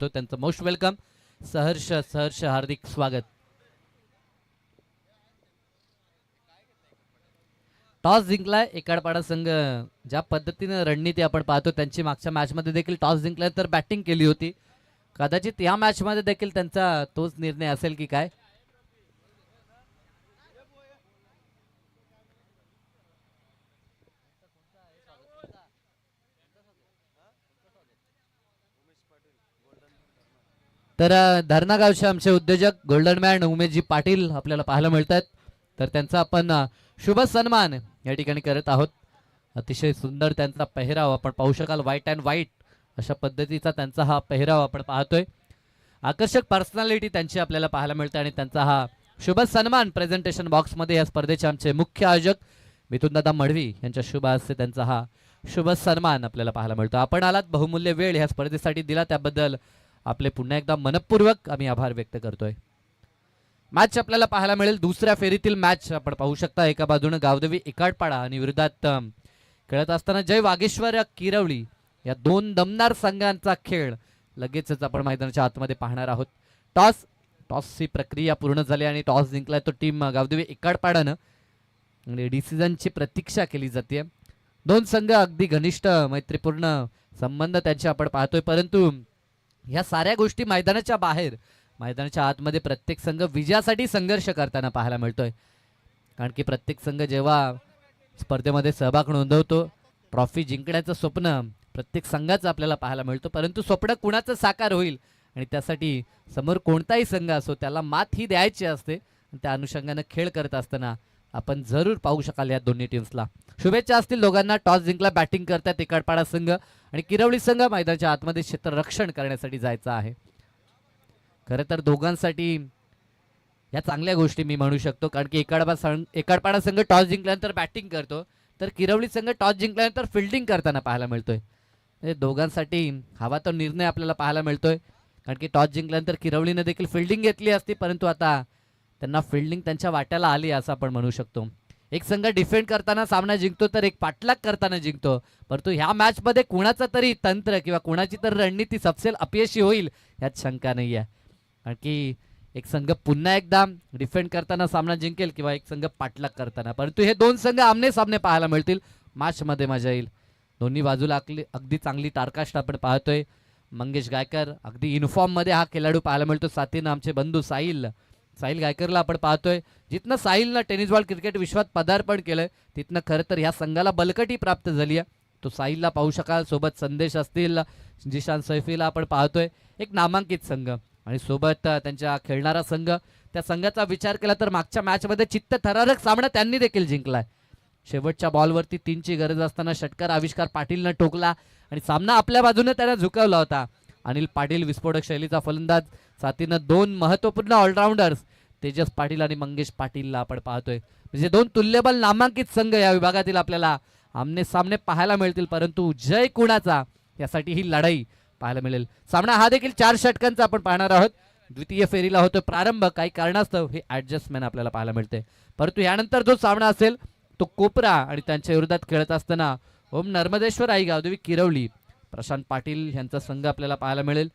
तो त्यांचं most welcome, सहर्ष सहर्ष हार्दिक स्वागत. टॉस जिंकलाय एकाडपाडा संघ. ज्या पद्धतीने रणनीती आपण पाहतो त्यांची मागच्या मॅचमध्ये देखील टॉस जिंकल्यानंतर बॅटिंग केली होती. कदाचित या मॅचमध्ये देखील त्यांचा तोच निर्णय असेल की काय. तर धरणा गावचे आमचे उद्योजक गोल्डन मॅन उमेशजी पाटील आपल्याला पाहायला मिळतात. तर त्यांचा आपण शुभ सन्मान या ठिकाणी करत आहोत. अतिशय सुंदर त्यांचा पेहराव आपण पाहू शकाल. व्हाईट अँड व्हाईट अशा पद्धतीचा त्यांचा हा पेहराव आपण पाहतोय. आकर्षक पर्सनॅलिटी त्यांची आपल्याला पाहायला मिळते आणि त्यांचा हा शुभ सन्मान प्रेझेंटेशन बॉक्समध्ये या स्पर्धेचे आमचे मुख्य आयोजक मिथुनदादा मडवी यांच्या शुभ हस्ते त्यांचा हा शुभ सन्मान आपल्याला पाहायला मिळतो. आपण आलात बहुमूल्य वेळ ह्या स्पर्धेसाठी दिला त्याबद्दल आपले पुन्हा एकदा मनपूर्वक आम्ही आभार व्यक्त करतोय. मॅच आपल्याला पाहायला मिळेल. दुसऱ्या फेरीतील मॅच आपण पाहू शकता. एका बाजूने गावदेवी एकाडपाडा आणि विरोधात खेळत असताना जय वागेश्वर किरवली या दोन दमदार संघांचा खेळ लगेचच आपण मैदानाच्या आतमध्ये पाहणार आहोत. टॉसची प्रक्रिया पूर्ण झाली आणि टॉस जिंकलाय तो टीम गावदेवी एकाडपाडानं आणि डिसिजनची प्रतीक्षा केली जाते. दोन संघ अगदी घनिष्ठ मैत्रीपूर्ण संबंध त्यांचे आपण पाहतोय. परंतु ह्या साऱ्या गोष्टी मैदानाच्या बाहेर मैदानाच्या आतमध्ये प्रत्येक संघ विजयासाठी संघर्ष करताना पाहायला मिळतोय. कारण की प्रत्येक संघ जेव्हा स्पर्धेमध्ये सहभाग नोंदवतो ट्रॉफी जिंकण्याचं स्वप्न प्रत्येक संघाचं आपल्याला पाहायला मिळतं. परंतु स्वप्न कुणाचं साकार होईल आणि त्यासाठी समोर कोणताही संघ असो त्याला मात ही द्यायची असते. त्या अनुषंगाने खेळ करत असताना आपण जरूर पाहू शकाल या दोन्ही टीम्सला. शुभेच्छा असतील दोघांना. टॉस जिंकला बॅटिंग करतात एकाडपाडा संघ आणि किरवली संघ मैदानाच्या आतमध्ये क्षेत्ररक्षण करण्यासाठी जायचं आहे. खरं तर दोघांसाठी या चांगल्या गोष्टी मी म्हणू शकतो. कारण की एकाडपाडा संघ टॉस जिंकल्यानंतर बॅटिंग करतो तर किरवली संघ टॉस जिंकल्यानंतर फिल्डिंग करताना पाहायला मिळतोय. दोघांसाठी हवा तो निर्णय आपल्याला पाहायला मिळतोय. कारण की टॉस जिंकल्यानंतर किरवलीने देखील फिल्डिंग घेतली असती परंतु आता त्यांना फिल्डिंग त्यांच्या वाट्याला आली असं आपण म्हणू शकतो. एक संघ डिफेंड करताना सामना जिंकतो तर एक पाठलाग करताना जिंकतो. परंतु ह्या मॅचमध्ये कुणाचं तरी तंत्र किंवा कुणाची तर रणनीती सपसेल अपयशी होईल यात शंका नाही आहे. कारण की एक संघ पुन्हा एकदा डिफेंड करताना सामना जिंकेल किंवा एक संघ पाठलाग करताना. परंतु हे दोन संघ आमने सामने पाहायला मिळतील. मॅचमध्ये मजा येईल. दोन्ही बाजूला अगदी चांगली टारकास्ट आपण पाहतोय. मंगेश गायकर अगदी युनिफॉर्ममध्ये हा खेळाडू पाहायला मिळतो. साथीनं आमचे बंधू साहिल गायकरला आपण पाहतोय. जिथनं साहिलनं टेनिस बॉल क्रिकेट विश्वात पदार्पण केलंय तिथनं खरं तर ह्या संघाला बलकटी प्राप्त झाली आहे. तो साहिलला पाहू शकाल. सोबत संदेश असतील, जिशान सैफीला आपण पाहतोय. एक नामांकित संघ आणि सोबत त्यांच्या खेळणारा संघ. त्या संघाचा विचार केला तर मागच्या मॅचमध्ये चित्तथरारक सामना त्यांनी देखील जिंकलाय. शेवटच्या बॉलवरती 3ची गरज असताना षटकार आविष्कार पाटीलनं ठोकला आणि सामना आपल्या बाजूने त्याने झुकवला होता. अनिल पाटील विस्फोटक शैलीचा फलंदाज. साथीनं दोन महत्त्वपूर्ण ऑलराऊंडर्स तेजस पाटील आणि मंगेश पाटीलला आपण पाहतोय. म्हणजे दोन तुल्यबल नामांकित संघ या विभागातील आपल्याला आमने सामने पाहायला मिळतील. परंतु जय कुणाचा यासाठी ही लढाई पाहायला मिळेल. सामना हा देखील 4 षटकांचा आपण पाहणार आहोत. द्वितीय फेरीला होतो प्रारंभ. काही कारणास्तव हे ऍडजस्टमेंट आपल्याला पाहायला मिळते. परंतु यानंतर जो सामना असेल तो कोपरा आणि त्यांच्या विरोधात खेळत असताना ओम नर्मदेश्वर आई गावदेवी किरवली प्रशांत पाटील यांचा संघ आपल्याला पाहायला मिळेल.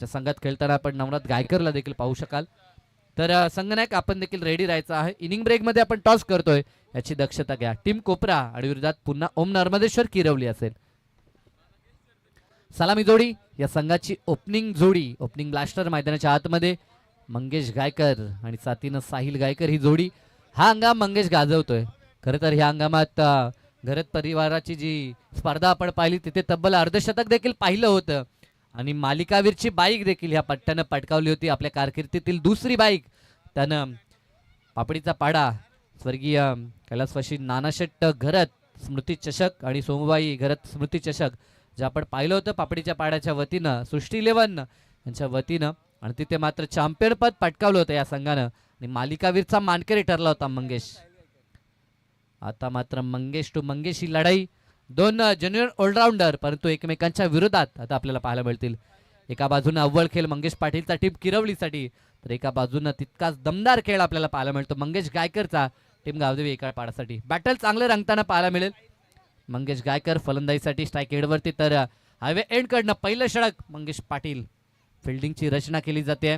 त्या संघात खेळताना आपण नवनाथ गायकरला देखील पाहू शकाल. तर संघनायक आपण देखील रेडी राहायचं आहे. इनिंग ब्रेकमध्ये आपण टॉस करतोय याची दक्षता घ्या. टीम कोपरा आणि विरोधात पुन्हा ओम नर्मदेश्वर किरवली असेल. सलामी जोडी या संघाची ओपनिंग जोडी. ओपनिंग ब्लास्टर मैदानाच्या आतमध्ये मंगेश गायकर आणि साथीनं साहिल गायकर ही जोडी. हा हंगाम मंगेश गाजवतोय. खरं तर ह्या हंगामात घरत परिवाराची जी स्पर्धा आपण पाहिली तिथे तब्बल अर्धशतक देखील पाहिलं होतं आणि मालिकावीरची बाईक देखील ह्या पट्ट्यानं पटकावली होती. आपल्या कारकिर्दीतील दुसरी बाईक त्यानं पापडीचा पाडा स्वर्गीय कैलासवासी नानाशेट्ट घरत स्मृती चषक आणि सोमबाई घरत स्मृती चषक जे आपण पाहिलं होतं पापडीच्या पाड्याच्या वतीनं सृष्टी 11 यांच्या वतीनं आणि तिथे मात्र चॅम्पियन पद पटकावलं होतं या संघानं आणि मालिकावीरचा मानकरी ठरला होता मंगेश. आता मात्र मंगेश टू मंगेश ही लढाई. दोन ज्युनियर ऑलराऊंडर परंतु एकमेकांच्या विरोधात आता आपल्याला पाहायला मिळतील. एका बाजूने अव्वल खेळ मंगेश पाटीलचा टीम किरवलीसाठी तर एका बाजूने तितकाच दमदार खेळ आपल्याला पाहायला मिळतो मंगेश गायकरचा टीम गावदेवी एकाडपाडासाठी. बॅटल चांगले रंगताना पाहायला मिळेल. मंगेश गायकर फलंदाजीसाठी स्ट्राईक एंडवरती तर हायवे एंड कडनं पहिलं षटक मंगेश पाटील फिल्डिंगची रचना केली जाते.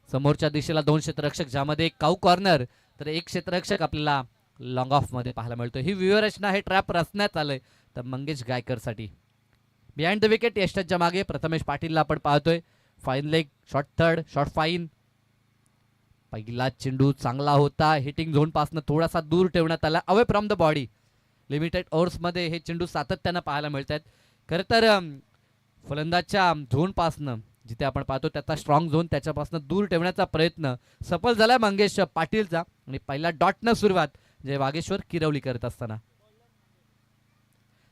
समोरच्या दिशेला 2 क्षेत्ररक्षक, ज्यामध्ये एक काऊ कॉर्नर तर एक क्षेत्ररक्षक आपल्याला लॉंग ऑफ मध्ये पाहायला मिळतो. ही व्यूहरचना हे ट्रॅप रचण्यात आलंय तर मंगेश गायकरसाठी. बिहाइंड द विकेट यष्टनच्या मागे प्रथमेश पाटीलला आपण पाहतोय. Fine leg, short third, short fine. पहिला चेंडू चांगला होता, हिटिंग झोन पासून थोडासा दूर ठेवण्यात आला, away from the body. Limited overs मध्ये हे चेंडू सातत्यानं पाहायला मिळतात. खरं तर फलंदाजच्या झोन पासनं जिथे आपण पाहतो त्याचा स्ट्रॉंग झोन त्याच्यापासून दूर ठेवण्याचा प्रयत्न सफल झाला मंगेश पाटीलचा. आणि पहिला डॉटनं सुरुवात जय वागेश्वर किरवली करत असताना.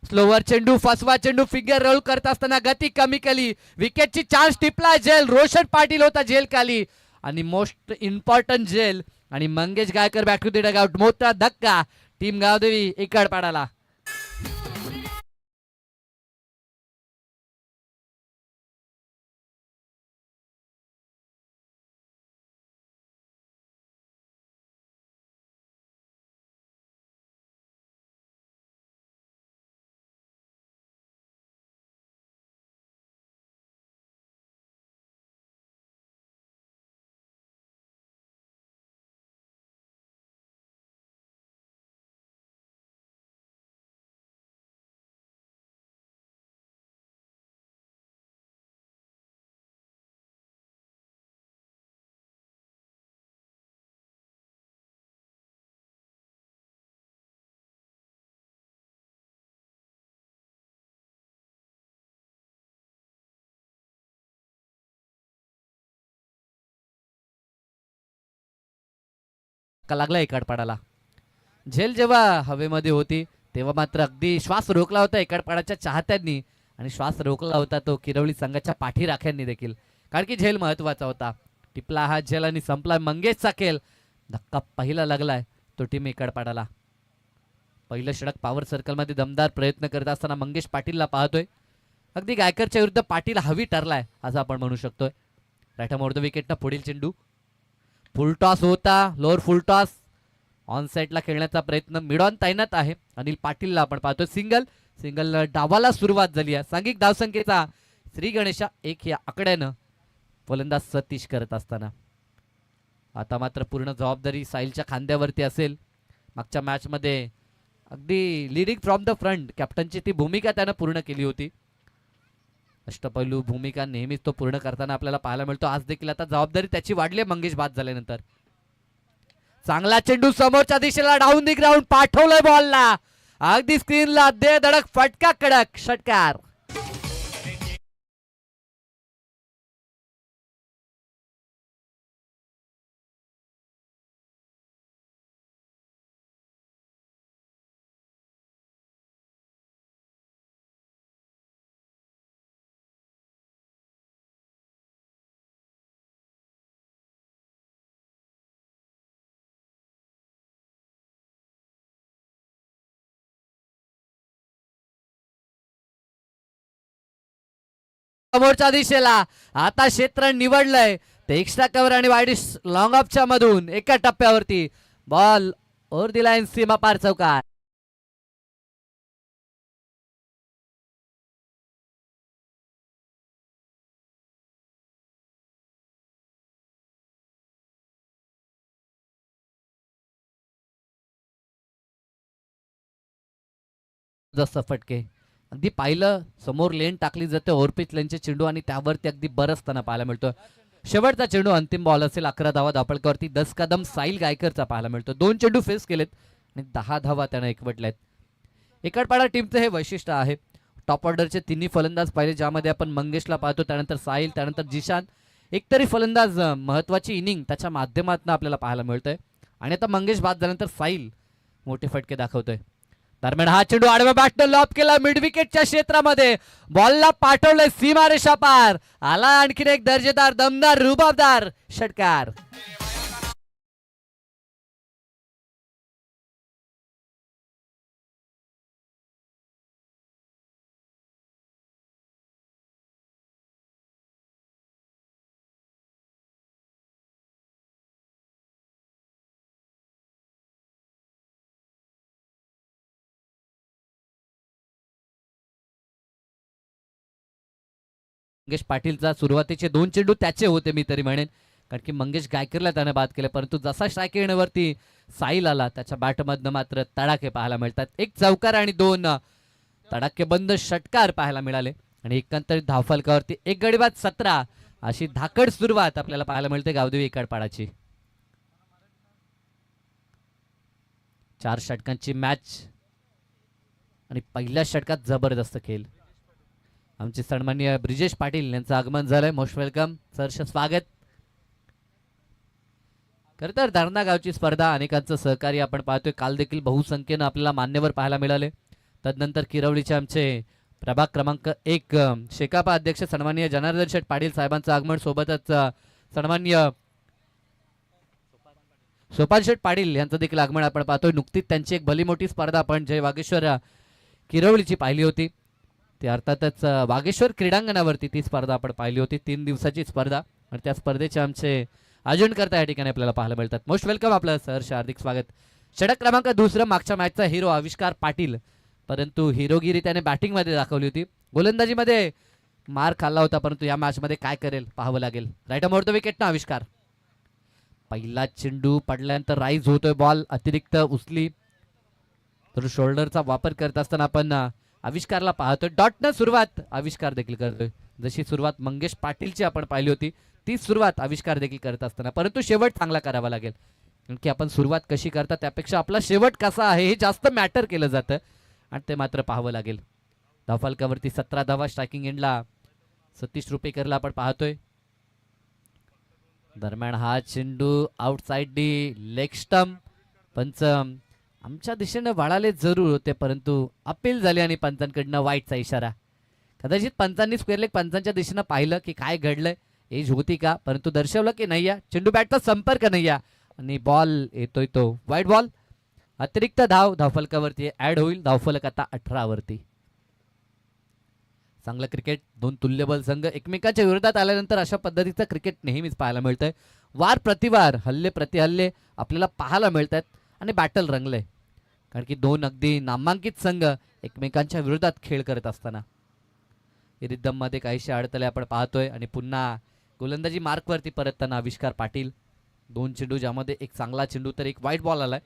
स्लोवर चेंडू, फसवा चेंडू, फिगर रोल करत असताना गती कमी केली, विकेटची चान्स टिपला झेल. रोशन पाटील होता झेल खाली आणि मोस्ट इम्पॉर्टंट झेल आणि Mangesh Gaikar back to the dugout. मोठा धक्का टीम गावदेवी इकड पाडाला. लागला इकडपाडाला. झेल जेव्हा हवेमध्ये होती तेव्हा मात्र अगदी श्वास रोखला होता इकडपाडाच्या चाहत्यांनी आणि श्वास रोखला होता तो किरवली संघाच्या पाठीराख्यांनी देखील, कारण की झेल महत्वाचा होता. टिपला हा झेल आणि संपला मंगेशचा खेळ. धक्का पहिला लागलाय तो टीम इकडपाडाला. पहिलं षटक पॉवर सर्कल मध्ये दमदार प्रयत्न करत असताना मंगेश पाटीलला पाहतोय. अगदी गायकरच्या विरुद्ध पाटील हवी ठरलाय असं आपण म्हणू शकतोय. राईट मोर द विकेटनं पुढील चेंडू. फुल टॉस होता, लोअर फुल टॉस. ऑन साईडला खेळण्याचा प्रयत्न मिड ऑन तैनात आहे. अनिल पाटीलला आपण पाहतो. सिंगल सिंगल डावाला सुरुवात झाली आहे. सांघिक धावसंख्येचा श्री गणेशा 1 या आकड्यानं फलंदाज सतीश करत असताना आता मात्र पूर्ण जबाबदारी साहिलच्या खांद्यावरती असेल. मागच्या मॅच मध्ये अगदी लिडिंग फ्रॉम द फ्रंट कॅप्टनची ती भूमिका त्यानं पूर्ण केली होती. अष्टपैलू भूमिका नेहमीच तो पूर्ण करताना आपल्याला पाहायला मिळतो. आज देखील आता जबाबदारी त्याची वाढली मंगेश बाद झाल्यानंतर. चांगला चेंडू समोरच्या दिशेला डाऊन दी ग्राउंड पाठवलंय बॉलला, अगदी स्क्रीनला दे धडक फटका कडक षटकार. समोरच्या दिशेला आता क्षेत्र निवडलंय ते एक्स्ट्रा कव्हर आणि वाईड लॉंग ऑफच्या मधून एका टप्प्यावरती बॉल ओव्हर दी लाईन सीमा पार चौकार. जसं फटके अगदी पाहिलं समोर लेन टाकली जाते ओव्हरपिच लेनचे चेंडू आणि त्यावरती अगदी बरसताना पाहायला मिळतो. शेवटचा चेंडू अंतिम बॉल असेल. 11 धावा धापळकावरती 10 कदम साहिल गायकरचा पाहायला मिळतो. 2 चेंडू फेस केलेत आणि 10 धावा त्यानं एकवटल्यात. इकडपाडा टीमचं हे वैशिष्ट्य आहे. टॉप ऑर्डरचे तिन्ही फलंदाज पाहिले, ज्यामध्ये आपण मंगेशला पाहतो, त्यानंतर साहिल, त्यानंतर जिशान. एकतरी फलंदाज महत्वाची इनिंग त्याच्या माध्यमातून आपल्याला पाहायला मिळतोय आणि आता मंगेश बाद झाल्यानंतर साहिल मोठे फटके दाखवतोय. दरम्यान हा चेंडू आडव्या बॅटनं लॉब केला मिड विकेटच्या क्षेत्रामध्ये, बॉलला पाठवलंय सीमारेषा पार. आला आणखीन एक दर्जेदार दमदार रुबाबदार षटकार. मंगेश पाटीलचा सुरुवातीचे 2 चेंडू त्याचे होते मी तरी म्हणेन, कारण की मंगेश गायकरला त्याने बाद केले, परंतु जसा स्ट्राईक येण्यावरती साईल आला त्याच्या बॅटमधनं मात्र तडाखे पाहायला मिळतात. एक चौकार आणि 2 तडाखेबंद षटकार पाहायला मिळाले आणि एकंदरीत धावफलकावरती एक गडी बाद 17 अशी धाकड सुरुवात आपल्याला पाहायला मिळते गावदेवी इकडपाडाची. 4 षटकांची मॅच आणि पहिल्या षटकात जबरदस्त खेळ. आमचे सन्माननीय ब्रिजेश पाटील यांचं आगमन झालंय. मोस्ट वेलकम, सहर्ष स्वागत. खरं तर धरणा गावची स्पर्धा अनेकांचं सहकार्य आपण पाहतोय. काल देखील बहुसंख्येनं आपल्याला मान्यवर पाहायला मिळाले. तदनंतर किरवलीचे आमचे प्रभाग क्रमांक 1 शेकापा अध्यक्ष सन्माननीय जनार्दन शेठ पाटील साहेबांचं आगमन, सोबतच सन्माननीय सोपान शेठ पाटील यांचं देखील आगमन आपण पाहतोय. नुकतीच त्यांची एक भली मोठी स्पर्धा आपण जय वागेश्वर किरवलीची पाहिली होती. ती अर्थातच वागेश्वर क्रीडांगणावरती ती स्पर्धा आपण पाहिली होती. 3 दिवसाची स्पर्धा आणि त्या स्पर्धेचे आमचे आयोजनकर्ता या ठिकाणी आपल्याला पाहायला मिळतात. मोस्ट वेलकम, आपलं सहर्ष हार्दिक स्वागत. षटक क्रमांक 2 मागच्या मॅचचा हिरो आविष्कार पाटील, परंतु हिरोगिरी त्याने बॅटिंगमध्ये दाखवली होती. गोलंदाजीमध्ये मार खाल्ला होता, परंतु या मॅचमध्ये काय करेल पाहावं लागेल. राईट मोर द विकेट ना आविष्कार. पहिला चेंडू पडल्यानंतर राईज होतोय, बॉल अतिरिक्त उचली तर शोल्डरचा वापर करत असताना आपण आविष्कारला पाहतोय. डॉटनं सुरुवात आविष्कार देखील करतोय. जशी सुरुवात मंगेश पाटीलची आपण पाहिली होती ती सुरुवात आविष्कार देखील करत असताना, परंतु शेवट चांगला करावा लागेल, कारण की आपण सुरुवात कशी करता त्यापेक्षा आपला शेवट कसा आहे हे जास्त मॅटर केलं जातं आणि ते मात्र पाहावं लागेल. धावफलकावरती 17 धावा. स्ट्रायकिंग एंडला सतीश रुपेकरला आपण पाहतोय. दरम्यान हा चेंडू आउटसाइड डी लेग स्टंप. पंच आमच्या दिशेनं वळाले जरूर होते, परंतु अपील झाले आणि पंचांकडनं वाईटचा इशारा. कदाचित पंचांनी स्क्वेअर लेग पंचांच्या दिशेनं पाहिलं की काय घडलंय, एज होती का, परंतु दर्शवलं की नाही या चेंडू बॅटचा संपर्क नाही या आणि बॉल येतोय तो वाईट बॉल. अतिरिक्त धाव धावफलकावरती ऍड होईल. धावफलक आता 18 वरती. चांगलं क्रिकेट. 2 तुल्यबल संघ एकमेकांच्या विरोधात आल्यानंतर अशा पद्धतीचं क्रिकेट नेहमीच पाहायला मिळतंय. वार प्रतिवार, हल्ले प्रतिहल्ले आपल्याला पाहायला मिळतात आणि बॅटल रंगलंय, कारण की 2 अगदी नामांकित संघ एकमेकांच्या विरोधात खेळ करत असताना रिदम मध्ये काहीशी अडथळे आपण पाहतोय आणि पुन्हा गोलंदाजी मार्कवरती परतताना आविष्कार पाटील. 2 चेंडू ज्यामध्ये एक चांगला चेंडू तर एक वाईट बॉल आलाय.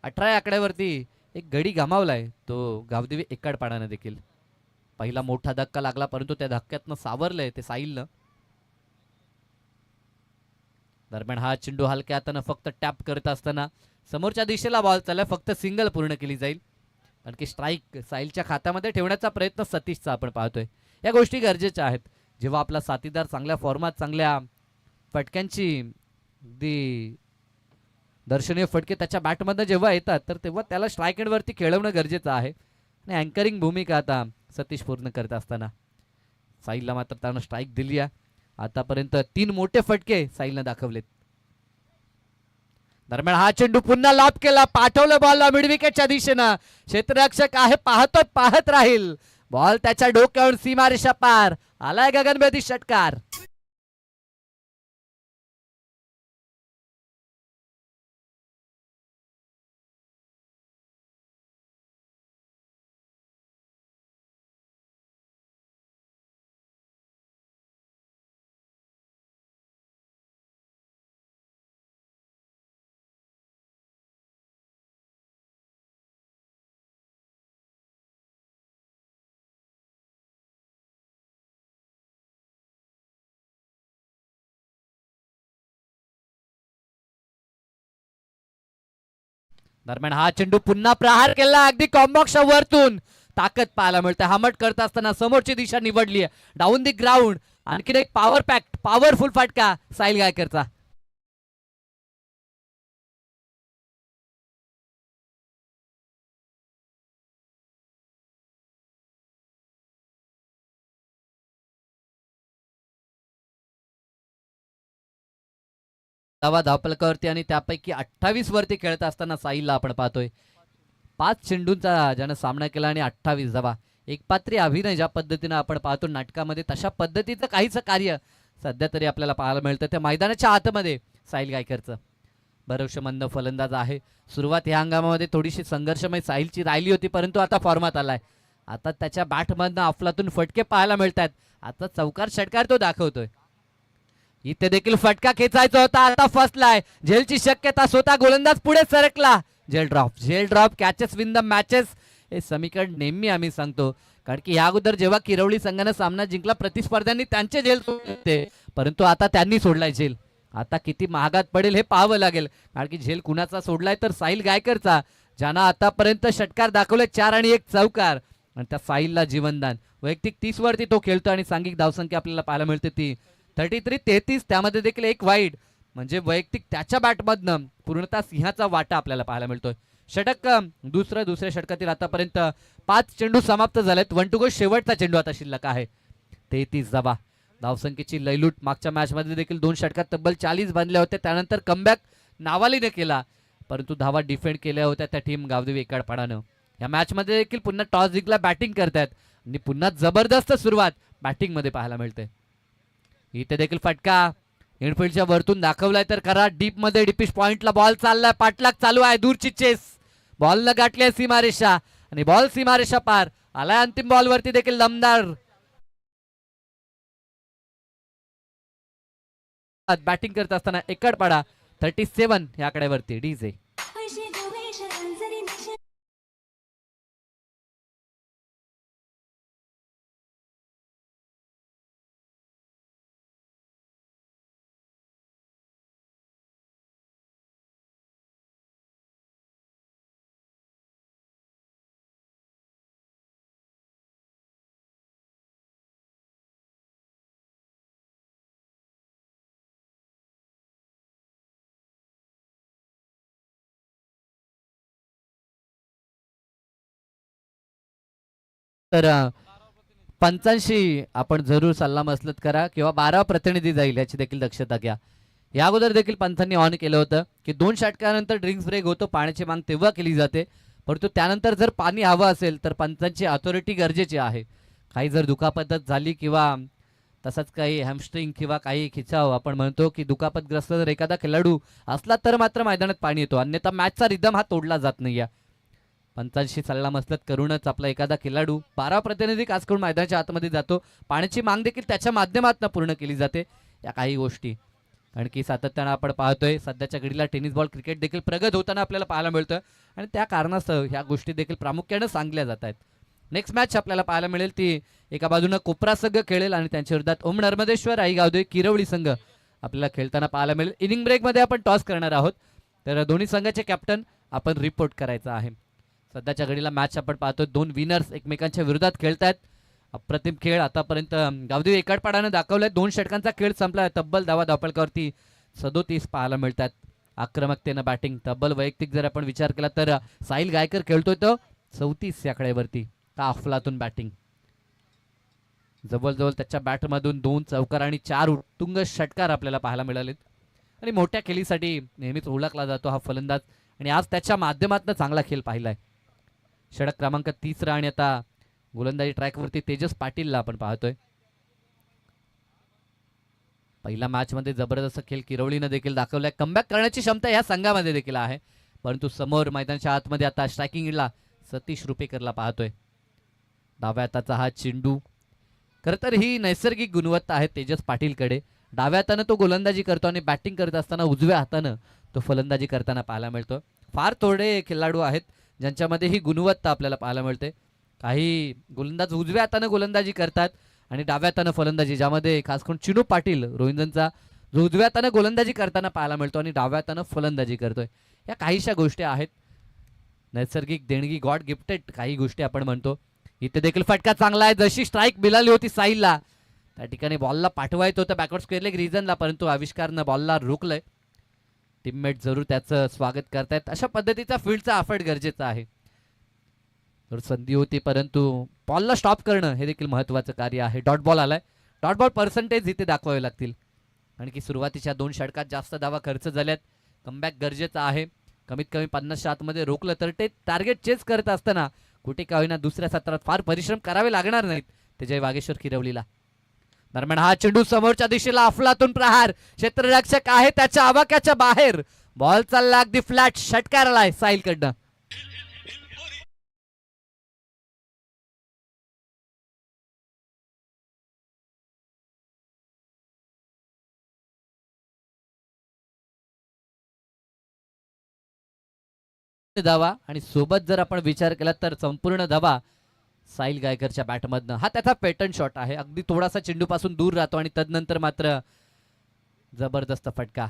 18 आकड्यावरती एक गडी गमावलाय तो गावदेवी एकाडपाडाने देखील. पहिला मोठा धक्का लागला, परंतु त्या धक्क्यातनं सावरलंय ते साईलनं. दरम्यान हा चेंडू हलक्या हातानं फक्त टॅप करत असताना समोरच्या दिशेला बॉल चालला, फक्त सिंगल पूर्ण केली जाईल, कारण की स्ट्राईक साईलच्या खात्यामध्ये ठेवण्याचा प्रयत्न सतीशचा आपण पाहतोय. या गोष्टी गरजेच्या आहेत. जेव्हा आपला साथीदार चांगल्या फॉर्मात चांगल्या फटक्यांची अगदी दर्शनीय फटके त्याच्या बॅटमधनं जेव्हा येतात तर तेव्हा त्याला स्ट्राईक एंडवरती खेळवणं गरजेचं आहे आणि अँकरिंग भूमिका आता सतीश पूर्ण करत असताना साईलला मात्र त्यानं स्ट्राईक दिली आहे. आतापर्यंत 3 मोठे फटके साईलनं दाखवलेत. दरम्यान हा चेंडू पुन्हा लॉब केला, पाठवलं बॉलला मिड विकेटच्या दिशेनं. क्षेत्ररक्षक आहे, पाहत राहील. बॉल त्याच्या डोक्यावर सीमारेषा पार. आलाय गगनभेदी षटकार. दरम्यान हा चेंडू पुन्हा प्रहार केला, अगदी कॉम्बॉक्स वरतून ताकद पाहायला मिळते. हमट करत असताना समोरची दिशा निवडली आहे, डाऊन दी ग्राउंड. आणखीन एक पॉवर पॅक्ट पॉवरफुल फटका साहिल गायकरचा. धावपलकावरती आणि त्यापैकी 28 वरती खेळत असताना साहिलला आपण पाहतोय. 5 चेंडूंचा ज्यानं सामना केला आणि 28 धावा. एक पात्री अभिनय ज्या पद्धतीनं आपण पाहतो नाटकामध्ये, तशा पद्धतीचं काहीच कार्य सध्या तरी आपल्याला पाहायला मिळतं त्या मैदानाच्या आतमध्ये साहिल गायकरचं. भरवशामंद फलंदाज आहे. सुरुवात ह्या हंगामामध्ये थोडीशी संघर्षमय साहिलची राहिली होती, परंतु आता फॉर्मात आलाय. आता त्याच्या बॅटमधनं अफलातून फटके पाहायला मिळतात. आता चौकार षटकार तो दाखवतोय. इथे देखील फटका खेचायचा होता, आता फसलाय. झेलची शक्यता, स्वतः गोलंदाज पुढे सरकला. झेल drop catches win the matches हे समीकरण नेहमी आम्ही सांगतो. कारण की या अगोदर जेव्हा किरवली संघानं सामना जिंकला प्रतिस्पर्ध्यांनी त्यांचे झेल सोडले, परंतु आता त्यांनी सोडलाय झेल. आता किती महागात पडेल हे पाहावं लागेल. कारण की झेल कुणाचा सोडलाय तर साहिल गायकरचा, ज्यानं आतापर्यंत षटकार दाखवले 4 आणि 1 चौकार. आणि त्या साहिलला जीवनदान. वैयक्तिक 30 वरती तो खेळतो आणि सांघिक धावसंख्या आपल्याला पाहायला मिळते ती 33-33. त्यामध्ये देखील एक वाईड, म्हणजे वैयक्तिक त्याच्या बॅटमधनं पूर्णतः सिंहाचा वाटा आपल्याला पाहायला मिळतोय. षटक दुसऱ्या षटकातील आतापर्यंत 5 चेंडू समाप्त झालेत. 1 टू गो, शेवटचा चेंडू आता शिल्लक आहे. 33 धावा. धावसंख्येची लयलूट. मागच्या मॅच मध्ये देखील 2 षटकात तब्बल 40 बांधल्या होत्या. त्यानंतर कमबॅक नावालीने केला, परंतु धावा डिफेंड केल्या होत्या त्या टीम गावदेवी एकाडपाडानं. या मॅच मध्ये देखील पुन्हा टॉस जिंकला, बॅटिंग करतायत आणि पुन्हा जबरदस्त सुरुवात बॅटिंग मध्ये पाहायला मिळते. इथे देखील फटका इनफिल्डच्या वरतून दाखवलाय तर करा. डीप मध्ये डिपिश पॉइंटला बॉल चाललाय, पाठलाग चालू आहे, दूरची चेस. बॉल न गाठली सीमारेषा आणि बॉल सीमारेषा पार आलाय. अंतिम बॉल वरती देखील दमदार बॅटिंग करत असताना एकडपाडा 37 या आकड्यावरती डीजे. तर पंचांशी आपण जरूर सल्लामसलत करा किंवा 12 प्रतिनिधी जाईल याची देखील दक्षता घ्या. या अगोदर देखील पंचांनी ऑन केलं होतं की 2 षटकानंतर ड्रिंक्स ब्रेक होतो, पाण्याची मांग तेव्हा केली जाते, परंतु त्यानंतर जर पाणी हवं असेल तर पंचांची अथॉरिटी गरजेची आहे. काही जर दुखापत झाली किंवा तसंच काही हॅमस्ट्रिंग किंवा काही खिचाव आपण म्हणतो की दुखापतग्रस्त जर एखादा खेळाडू असला तर मात्र मैदानात पाणी येतो, अन्यथा मॅचचा रिदम हा तोडला जात नाही. पंचांशी सल्लामसलत करूनच आपला एखादा खेळाडू 12 प्रतिनिधी खास करून मैदानाच्या आतमध्ये जातो. पाण्याची मांग देखील त्याच्या माध्यमातून पूर्ण केली जाते. या काही गोष्टी कारण की सातत्यानं आपण पाहतोय सध्याच्या घडीला टेनिस बॉल क्रिकेट देखील प्रगत होताना आपल्याला पाहायला मिळतं आणि त्या कारणास्तव ह्या गोष्टी देखील प्रामुख्याने सांगल्या जात आहेत. नेक्स्ट मॅच आपल्याला पाहायला मिळेल ती एका बाजूनं कोपरा संघ खेळेल आणि त्यांच्या विरोधात ओम नर्मदेश्वर आई गावदेवी किरवळी संघ आपल्याला खेळताना पाहायला मिळेल. इनिंग ब्रेकमध्ये आपण टॉस करणार आहोत, तर दोन्ही संघाचे कॅप्टन आपण रिपोर्ट करायचा आहे. सध्याच्या घडीला मॅच आपण पाहतो 2 विनर्स एकमेकांच्या विरोधात खेळतात. अप्रतिम खेळ आतापर्यंत गावदेवी एकाडपाडानं दाखवलाय. 2 षटकांचा खेळ संपला. तब्बल धावा धावपळकावरती 37 पाहायला मिळतात. आक्रमकतेनं बॅटिंग तब्बल वैयक्तिक जर आपण विचार केला तर साहिल गायकर खेळतोय तो 34 या आकड्यावरती. का अफलातून बॅटिंग, जवळजवळ त्याच्या बॅटमधून 2 चौकार आणि 4 उत्तुंग षटकार आपल्याला पाहायला मिळालेत आणि मोठ्या खेळीसाठी नेहमीच ओळखला जातो हा फलंदाज आणि आज त्याच्या माध्यमातून चांगला खेळ पाहिलाय. षटक क्रमांक 30 आणि आता गोलंदाजी ट्रॅकवरती तेजस पाटीलला आपण पाहतोय. पहिल्या मॅच मध्ये जबरदस्त खेळ किरवळीनं देखील दाखवलाय. कमबॅक करण्याची क्षमता या संघामध्ये देखील आहे, परंतु समोर मैदानाच्या आतमध्ये आता स्ट्रायकिंगला सतीश रुपेकरला पाहतोय. डाव्या हाताचा हा चेंडू, खरं तर ही नैसर्गिक गुणवत्ता आहे तेजस पाटीलकडे. डाव्या हातानं तो गोलंदाजी करतो आणि बॅटिंग करत असताना उजव्या हातानं तो फलंदाजी करताना पाहायला मिळतो. फार थोडे खेळाडू आहेत ज्यांच्यामध्ये ही गुणवत्ता आपल्याला पाहायला मिळते. काही गोलंदाज उजव्या हातानं गोलंदाजी करतात आणि डाव्या हातानं फलंदाजी, ज्यामध्ये खास करून चिनू पाटील रोहिंदनचा जो उजव्या हातानं गोलंदाजी करताना पाहायला मिळतो आणि डाव्या हातानं फलंदाजी करतोय. या काहीशा गोष्टी आहेत, नैसर्गिक देणगी, गॉड गिफ्टेड काही गोष्टी आपण म्हणतो. इथे देखील फटका चांगला आहे. जशी स्ट्राईक मिळाली होती साहिलला त्या ठिकाणी बॉलला पाठवायचं होतं बॅकवर्ड स्क्वेअर लेग रिजनला, परंतु आविष्कारनं बॉलला रोखलंय. टीममेट जरूर त्याचं स्वागत करतायत. अशा पद्धतीचा फील्डचा एफर्ट गरजेचा आहे. तर संधी होती परंतु बॉलला स्टॉप करणं हे देखील महत्त्वाचं कार्य आहे. डॉट बॉल आलाय. डॉट बॉल पर्सेंटेज इथे दाखवावे लागतील, कारण की सुरुवातीच्या 2 षटकात जास्त धावा खर्च झाल्यात. कमबॅक गरजेचा आहे. कमीत कमी 50च्या आतमध्ये रोखलं तर ते टार्गेट चेस करत असताना कुठे का होईना दुसऱ्या सत्रात फार परिश्रम करावे लागणार नाहीत ते जय वागेश्वर किरवलीला. दरम्यान हा चेंडू समोरच्या दिशेला अफलातून प्रहार, क्षेत्ररक्षक आहे त्याच्या आवाक्याच्या बाहेर. बॉल चालला अगदी फ्लॅट, षटकार आलाय साहिलकडनं. धावा आणि सोबत जर आपण विचार केला तर संपूर्ण धावा साहिल गायकरच्या बॅटमधनं. हा त्याचा पॅटर्न शॉट आहे, अगदी थोडासा चेंडूपासून दूर राहतो आणि तदनंतर मात्र जबरदस्त फटका.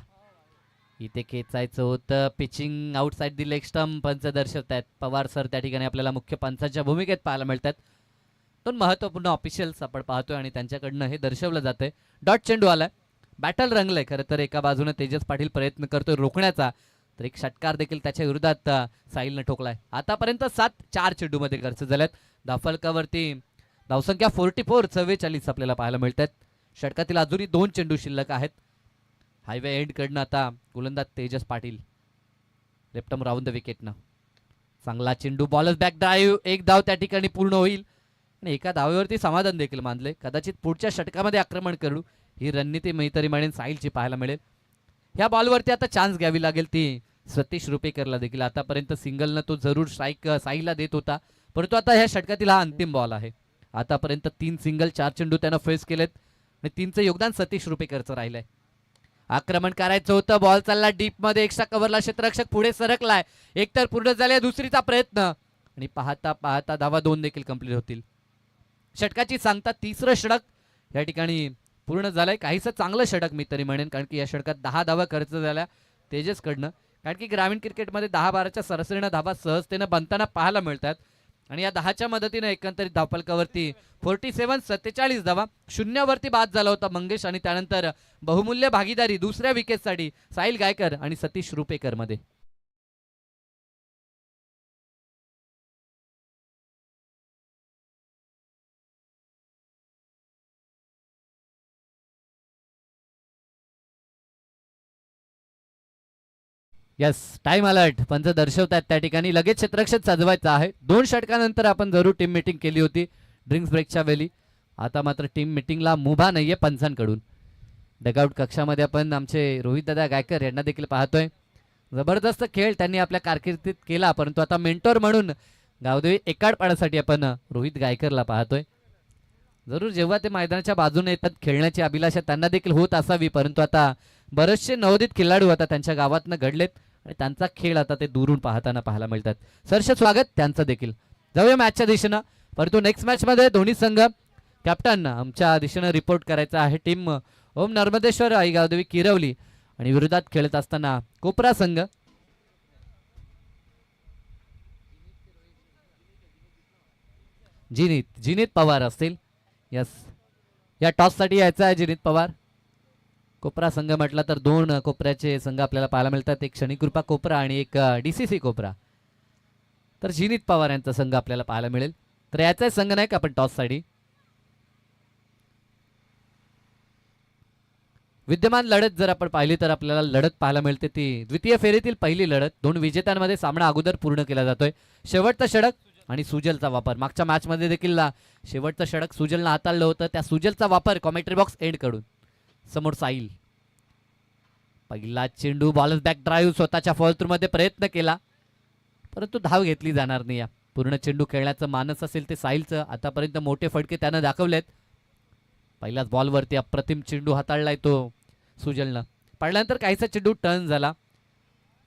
इथे खेचायचं होतं, pitching outside the leg stump. पंच दर्शवत आहेत, पवार सर त्या ठिकाणी आपल्याला मुख्य पंचांच्या भूमिकेत पाहायला मिळतात. दोन महत्वपूर्ण ऑफिशियल्स आपण पाहतोय आणि त्यांच्याकडनं हे दर्शवलं जातंय. डॉट चेंडू आलाय, बॅटल रंगलंय. खरं तर एका बाजूने तेजस पाटील प्रयत्न करतोय रोखण्याचा, तर एक षटकार देखील त्याच्या विरोधात साहिलनं ठोकलाय. आतापर्यंत 7-4 चेंडूमध्ये खर्च झाल्यात. धावफलकावरती धावसंख्या 44 44 आपल्याला पाहायला मिळतात. षटकातील अजूनही 2 चेंडू शिल्लक आहेत. हायवे एंड कडनं आता गोलंदाज Tejas Patil left-arm round the विकेटनं. चांगला चेंडू, बॉलच बॅक ड्राईव्ह, एक धाव त्या ठिकाणी पूर्ण होईल आणि एका धावेवरती समाधान देखील मानले. कदाचित पुढच्या षटकामध्ये आक्रमण करू ही रणनीती मी तरी म्हणेन साहिलची पाहायला मिळेल. ह्या बॉलवरती आता चान्स घ्यावी लागेल ती सतीश रुपेकरला देखील. आतापर्यंत सिंगलनं तो जरूर स्ट्राईक साहिलला देत होता, परंतु आता ह्या षटकातील हा अंतिम बॉल आहे. आतापर्यंत 3 सिंगल 4 चेंडू त्यानं फेस केलेत आणि 3चं योगदान सतीश रुपेकरचं राहिलंय. आक्रमण करायचं होतं, बॉल चालला डीप मध्ये, एक्स्ट्रा कव्हरला क्षेत्ररक्षक पुढे सरकलाय. एक तर पूर्ण झाले, दुसरीचा प्रयत्न आणि पाहता पाहता धावा 2 देखील कंप्लीट होतील. षटकाची सांगता 3रं षटक या ठिकाणी पूर्ण झालंय. काहीसं चांगलं षटक मी तरी म्हणेन, कारण की या षटकात 10 धावा खर्च झाल्या तेजसकडनं. कारण की ग्रामीण क्रिकेटमध्ये 10-12च्या सरासरीनं धावा सहजतेनं बनताना पाहायला मिळतात आणि या 10च्या मदतीनं एकंदरीत धावफलकावरती 47-47 धावा. शून्यावरती बाद झाला होता मंगेश आणि त्यानंतर बहुमूल्य भागीदारी दुसऱ्या विकेटसाठी साहिल गायकर आणि सतीश रुपेकर मध्ये. यस, टाइम अलर्ट पंच दर्शवतात त्या ठिकाणी. लगेच क्षेत्ररक्षक सजवायचं आहे. 2 षटकानंतर आपण जरूर टीम मीटिंग केली होती ड्रिंक्स ब्रेकच्या वेळी. आता मात्र टीम मीटिंगला मुभा नाहीये पंचांकडून. डगआउट कक्षामध्ये आपण आमचे रोहितदादा गायकर यांना देखील पाहतोय. जबरदस्त खेळ त्यांनी आपल्या कारकिर्दीत केला, परंतु आता मेंटॉर म्हणून गावदेवी एकाडपाडासाठी आपण रोहित गायकरला पाहतोय. जरूर जेव्हा ते मैदानाच्या बाजूने येतात खेळण्याची अभिलाषा त्यांना देखील होत असावी, परंतु आता बरेचसे नवोदित खेळाडू आता त्यांच्या गावातनं घडलेत आणि त्यांचा खेळ आता ते दुरून पाहताना पाहायला मिळतात. सरस स्वागत त्यांचं देखील. जाऊया मॅचच्या दिशेनं, परंतु नेक्स्ट मॅच मध्ये दोन्ही संघ कॅप्टन आमच्या दिशेनं रिपोर्ट करायचा आहे. टीम ओम नर्मदेश्वर आई गावदेवी किरवली आणि विरोधात खेळत असताना कोपरा संघ जिनीत पवार असतील. यस, या टॉस साठी यायचा आहे जिनीत पवार. कोपरा संघ म्हटला तर 2 कोपऱ्याचे संघ आपल्याला पाहायला मिळतात, एक क्षणिकृपा कोपरा आणि एक DCC कोपरा. तर जिनीत पवार यांचा संघ आपल्याला पाहायला मिळेल. तर याचा संघ नाही का आपण टॉस साठी. विद्यमान लढत जर आपण पाहिली तर आपल्याला लढत पाहायला मिळते ती द्वितीय फेरीतील पहिली लढत. 2 विजेत्यांमध्ये सामना अगोदर पूर्ण केला जातोय. शेवटचं षटक आणि सुजलचा वापर. मागच्या मॅच मध्ये देखील शेवटचं षटक सुजलनं हाताळलं होतं. त्या सुजलचा वापर कॉमेंट्री बॉक्स एंड कडून. समोर साहिल, पहिला चेंडू, बॉलच बॅक ड्राईव्ह, स्वतःच्या फॉल थ्रू मध्ये प्रयत्न केला, परंतु धाव घेतली जाणार नाही. पूर्ण चेंडू खेळण्याचं मानस असेल ते साहिलचं. आतापर्यंत मोठे फटके त्यानं दाखवलेत. पहिल्याच बॉलवरती अप्रतिम चेंडू हाताळलाय तो सुजलनं. पडल्यानंतर काहीसा चेंडू टर्न झाला.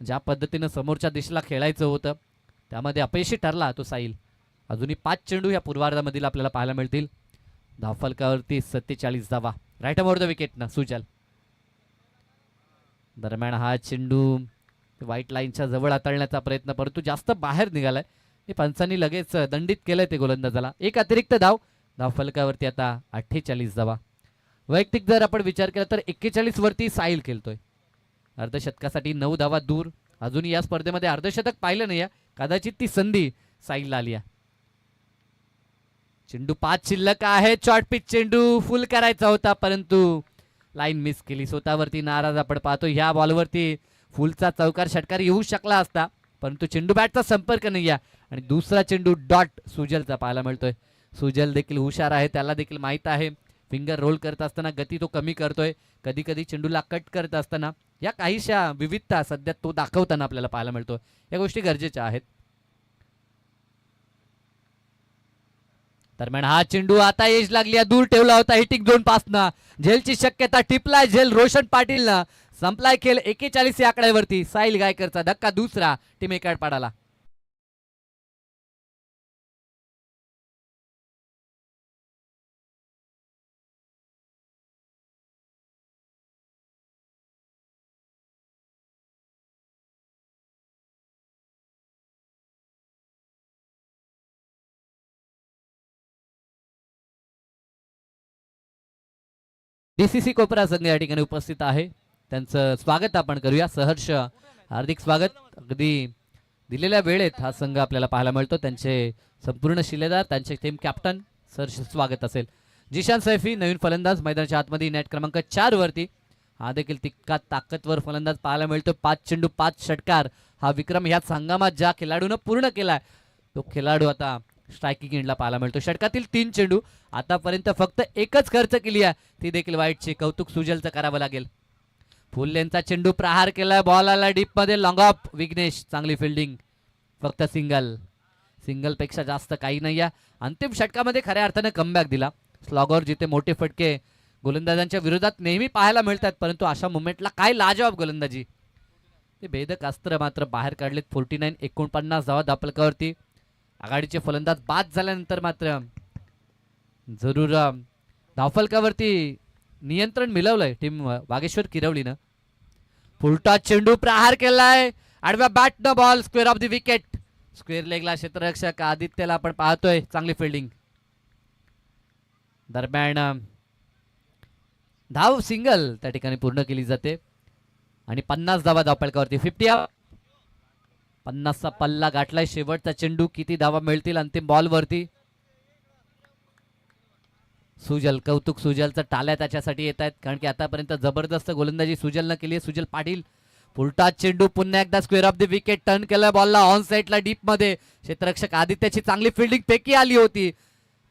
ज्या पद्धतीनं समोरच्या दिशेला खेळायचं होतं त्यामध्ये अपयशी ठरला तो साहिल. अजूनही 5 चेंडू या पूर्वार्धामधील आपल्याला पाहायला मिळतील. धावफलकावरती 47 धावा. राईट ओव्हर द विकेटनं सुजल. दरम्यान हा चेंडू व्हाईट लाईनच्या जवळ हाताळण्याचा प्रयत्न, परंतु जास्त बाहेर निघालाय. पंचांनी लगेच दंडित केलंय ते गोलंदाजाला. एक अतिरिक्त धाव. धावफलकावरती आता 48 धावा. वैयक्तिक जर आपण विचार केला तर 41 वरती साहिल खेळतोय. अर्धशतकासाठी 9 धावा दूर. अजूनही या स्पर्धेमध्ये अर्धशतक पाहिलं नाही. कदाचित ती संधी साहिलला आली. चेंडू 5 शिल्लक आहे. शॉर्ट पिच चेंडू फुल करायचा होता, परंतु लाईन मिस केली. स्वतःवरती नाराज आपण पाहतो. ह्या बॉलवरती फुलचा चौकार षटकार येऊ शकला असता, परंतु चेंडू बॅटचा संपर्क नाही आणि दुसरा चेंडू डॉट सुजलचा पाहायला मिळतोय. सुजल देखील हुशार आहे, त्याला देखील माहित आहे फिंगर रोल करत असताना गती तो कमी करतोय. कधी कधी चेंडूला कट करत असताना या काहीशा विविधता सध्या तो दाखवताना आपल्याला पाहायला मिळतो. या गोष्टी गरजेच्या आहेत. दरम्यान हा चेंडू आता एज लागली, दूर ठेवला होता हिटिंग झोन पासना. झेलची शक्यता टिपलाय झेल रोशन पाटीलनं. संपलाय खेळ 41 या आकड्यावरती. साहिल गायकरचा धक्का दुसरा टीम एकाड पाडाला. डीसीसी कोपरा संघ या ठिकाणी उपस्थित आहे. त्यांचं स्वागत आपण करूया. सहर्ष हार्दिक स्वागत. अगदी दिलेल्या वेळेत हा संघ आपल्याला पाहायला मिळतो. त्यांचे संपूर्ण शिलेदार, त्यांचे टीम कॅप्टन, सहर्ष स्वागत असेल. जिशान सैफी नवीन फलंदाज मैदानाच्या आतमध्ये नेट क्रमांक 4 वरती. हा देखील तितका ताकदवर फलंदाज पाहायला मिळतो. 5 चेंडू 5 षटकार हा विक्रम ह्या संघामात ज्या खेळाडूनं पूर्ण केलाय तो खेळाडू आता स्ट्रायकिंग एंडला पाहायला मिळतो. षटकातील 3 चेंडू आतापर्यंत फक्त एकच खर्च केली आहे, ती देखील वाईटची. कौतुक सुजलचं करावं लागेल. फुल लेनचा चेंडू प्रहार केलाय, बॉल आला डीप मध्ये, लॉंग ऑफ. विघ्नेश चांगली फिल्डिंग, फक्त सिंगल पेक्षा जास्त काही नाही आहे. अंतिम षटकामध्ये खऱ्या अर्थाने कमबॅक दिला. स्लॉगर जिथे मोठे फटके गोलंदाजांच्या विरोधात नेहमी पाहायला मिळतात, परंतु अशा मोमेंटला काय लाजवाब गोलंदाजी. ते भेदक अस्त्र मात्र बाहेर काढलेत. 49 धावा धापलकावरती. आघाडीचे फलंदाज बाद झाल्यानंतर मात्र जरूर धावफलकावरती नियंत्रण मिळवलंय टीम वागेश्वर किरवलीनं. फुलटा चेंडू प्रहार केलाय, आडव्या बॅटनं ball square off the wicket. Square लेगला क्षेत्ररक्षक आदित्यला आपण पाहतोय. चांगली फिल्डिंग. दरम्यान धाव सिंगल त्या ठिकाणी पूर्ण केली जाते आणि 50 धावा धावफलकावरती. 50चा पल्ला गाठलाय. शेवटचा चेंडू, किती धावा मिळतील अंतिम बॉल वरती. सुजल, कौतुक सुजलचं. टाळ्या त्याच्यासाठी येत आहेत, कारण की आतापर्यंत जबरदस्त गोलंदाजी सुजलनं केली आहे. सुजल पाटील. फुलटा चेंडू पुन्हा एकदा square off the wicket. Turn केलं बॉलला ऑन साईडला डीप मध्ये. क्षेत्ररक्षक आदित्याची चांगली फिल्डिंग. फेकी आली होती,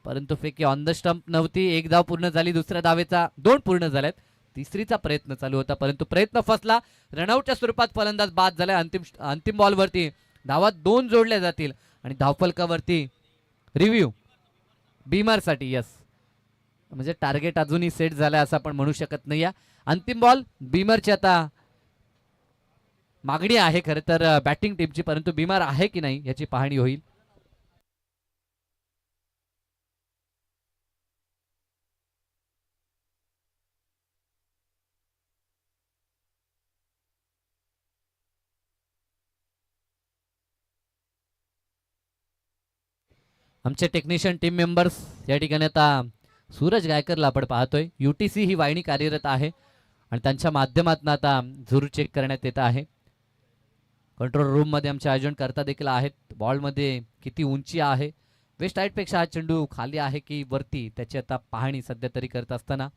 परंतु फेकी ऑन द स्टंप नव्हती. एक धाव पूर्ण झाली. दुसऱ्या धावेचा 2 पूर्ण झाल्यात. तिसरीचा प्रयत्न चालू होता, परंतु प्रयत्न फसला. रनआउटच्या स्वरूपात फलंदाज बाद झाला. अंतिम बॉलवरती धावा 2 जोडल्या जातील आणि धावफलकावरती रिव्ह्यू बीमरसाठी. यस, म्हणजे टार्गेट अजूनही सेट झालाय असं आपण म्हणू शकत नाही. अंतिम बॉल बीमरची आता मागणी आहे खरं तर बॅटिंग टीमची, परंतु बीमर आहे की नाही याची पाहणी होईल. आमचे टेक्निशियन टीम मेंबर्स या ठिकाणी आता सूरज गायकरला आपण पाहतोय. UTC ही वाहिनी कार्यरत आहे आणि त्यांच्या माध्यमातून आता झुरू चेक करण्यात येत आहे. कंट्रोल रूम मध्ये आमचे आयोजनकर्ता देखील आहेत. बॉलमध्ये किती उंची आहे, वेस्ट पेक्षा हा चेंडू खाली आहे की वरती, त्याची आता पाहणी सध्या तरी करत असताना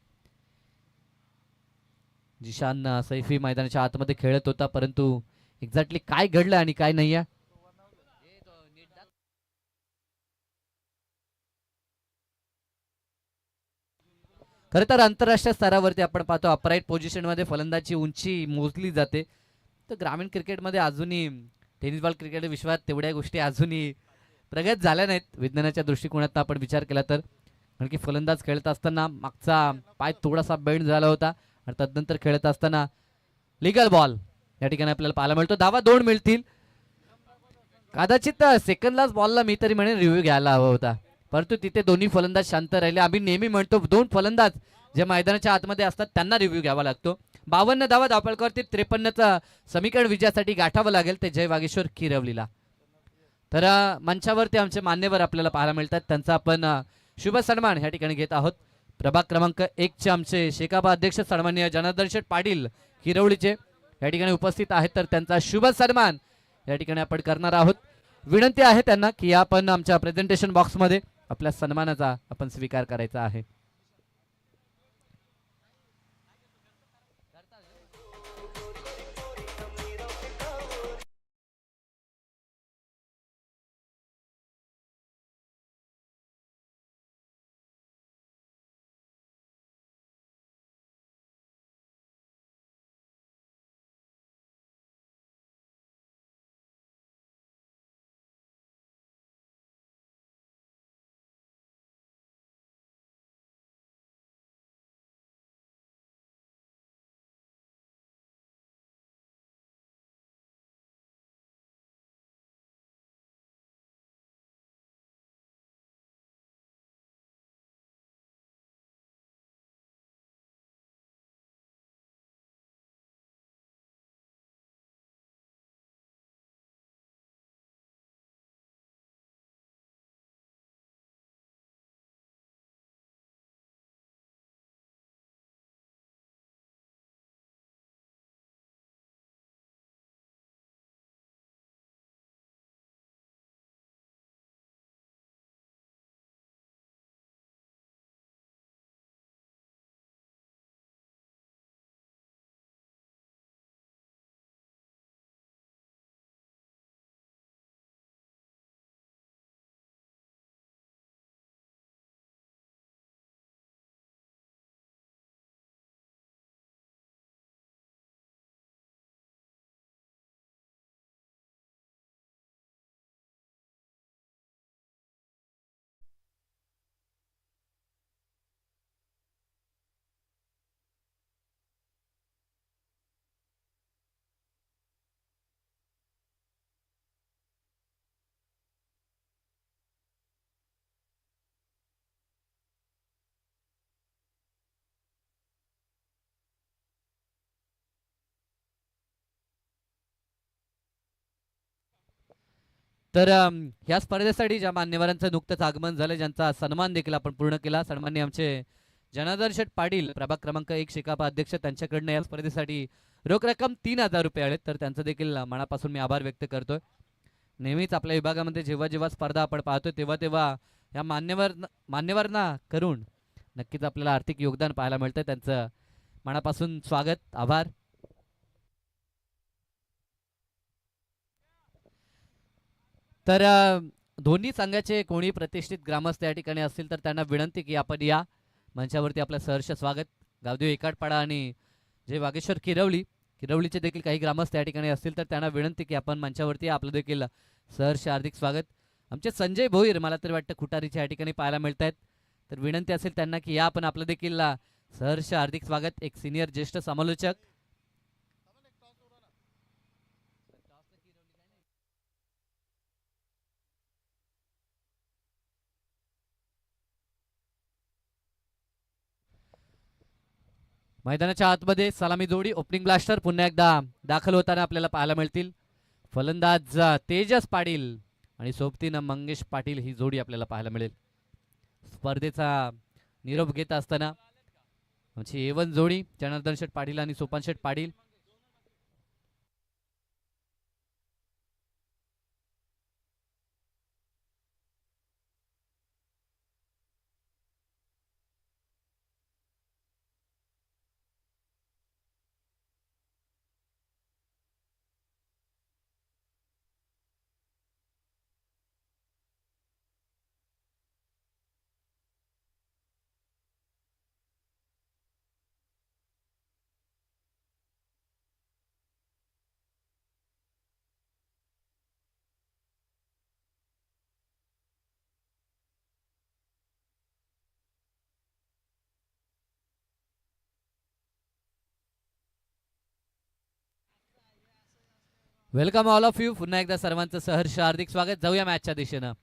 जिशान सैफी मैदानाच्या आतमध्ये खेळत होता, परंतु एक्झॅक्टली काय घडलं आणि काय नाही आहे खरं तर आंतरराष्ट्रीय स्तरावरती आपण पाहतो अपराईट पोझिशनमध्ये फलंदाची उंची मोजली जाते. तर ग्रामीण क्रिकेटमध्ये अजूनही टेनिस बॉल क्रिकेट विश्वात तेवढ्या गोष्टी अजूनही प्रगत झाल्या नाहीत विज्ञानाच्या दृष्टिकोनातून आपण विचार केला तर. कारण की फलंदाज खेळत असताना मागचा पाय थोडासा बेंड झाला होता आणि तदनंतर खेळत असताना लिगल बॉल या ठिकाणी आपल्याला पाहायला मिळतो. धावा 2 मिळतील. कदाचित सेकंड बॉलला मी तरी म्हणेन रिव्ह्यू घ्यायला हवा होता, परंतु तिथे दोन्ही फलंदाज शांत राहिले. आम्ही नेहमी म्हणतो 2 फलंदाज जे मैदानाच्या आतमध्ये असतात त्यांना रिव्ह्यू घ्यावा लागतो. 52 धावा धावफलकावरती 53चं समीकरण विजयासाठी गाठावं लागेल ते जय वागेश्वर किरवलीला. तर मंचावरती आमचे मान्यवर आपल्याला पाहायला मिळतात, त्यांचा आपण शुभ सन्मान या ठिकाणी घेत आहोत. प्रभाग क्रमांक 1 चे आमचे शेकापा अध्यक्ष सन्माननीय जनार्दन शेठ पाटील किरवलीचे या ठिकाणी उपस्थित आहेत, तर त्यांचा शुभ सन्मान या ठिकाणी आपण करणार आहोत. विनंती आहे त्यांना की आपण आमच्या प्रेझेंटेशन बॉक्समध्ये आपल्या सन्मानाचा आपण स्वीकार करायचा आहे. तर ह्या स्पर्धेसाठी ज्या मान्यवरांचं नुकतंच आगमन झालं, ज्यांचा सन्मान देखील आपण पूर्ण केला, सन्माननीय आमचे जनार्दन शेठ पाटील प्रभाग क्रमांक 1 शिकापा अध्यक्ष, त्यांच्याकडनं या स्पर्धेसाठी रोख रक्कम 3000 रुपये आले. तर त्यांचं देखील मनापासून मी आभार व्यक्त करतोय. नेहमीच आपल्या विभागामध्ये जेव्हा जेव्हा स्पर्धा आपण पाहतो तेव्हा तेव्हा या मान्यवरांना करून नक्कीच आपल्याला आर्थिक योगदान पाहायला मिळतं. त्यांचं मनापासून स्वागत, आभार. तर दोन्ही संघाचे कोणी प्रतिष्ठित ग्रामस्थ या ठिकाणी असतील तर त्यांना विनंती की आपण या मंचावरती आपलं सहर्ष स्वागत. गावदेव एकाडपाडा आणि जे वागेश्वर किरवलीचे देखील काही ग्रामस्थ या ठिकाणी असतील तर त्यांना विनंती की आपण मंचावरती आपलं देखील सहर्ष हार्दिक स्वागत. आमचे संजय भोईर मला तरी वाटतं खुटारीच्या या ठिकाणी पाहायला मिळत आहेत. तर विनंती असेल त्यांना की या आपण आपलं देखील सहर्ष हार्दिक स्वागत. एक सिनियर ज्येष्ठ समालोचक मैदानाच्या आतमध्ये सलामी जोडी ओपनिंग ब्लास्टर पुन्हा एकदा दाखल होताना आपल्याला पाहायला मिळतील. फलंदाज तेजस पाटील आणि सोबतीनं मंगेश पाटील ही जोडी आपल्याला पाहायला मिळेल. स्पर्धेचा निरोप घेत असताना आमची A1 जोडी जनार्दन शेठ पाटील आणि Sopan Sheth Patil. Welcome all of you. पुन्हा एकदा सर्वांचं सहर्ष हार्दिक स्वागत. जाऊया मॅचच्या दिशेनं.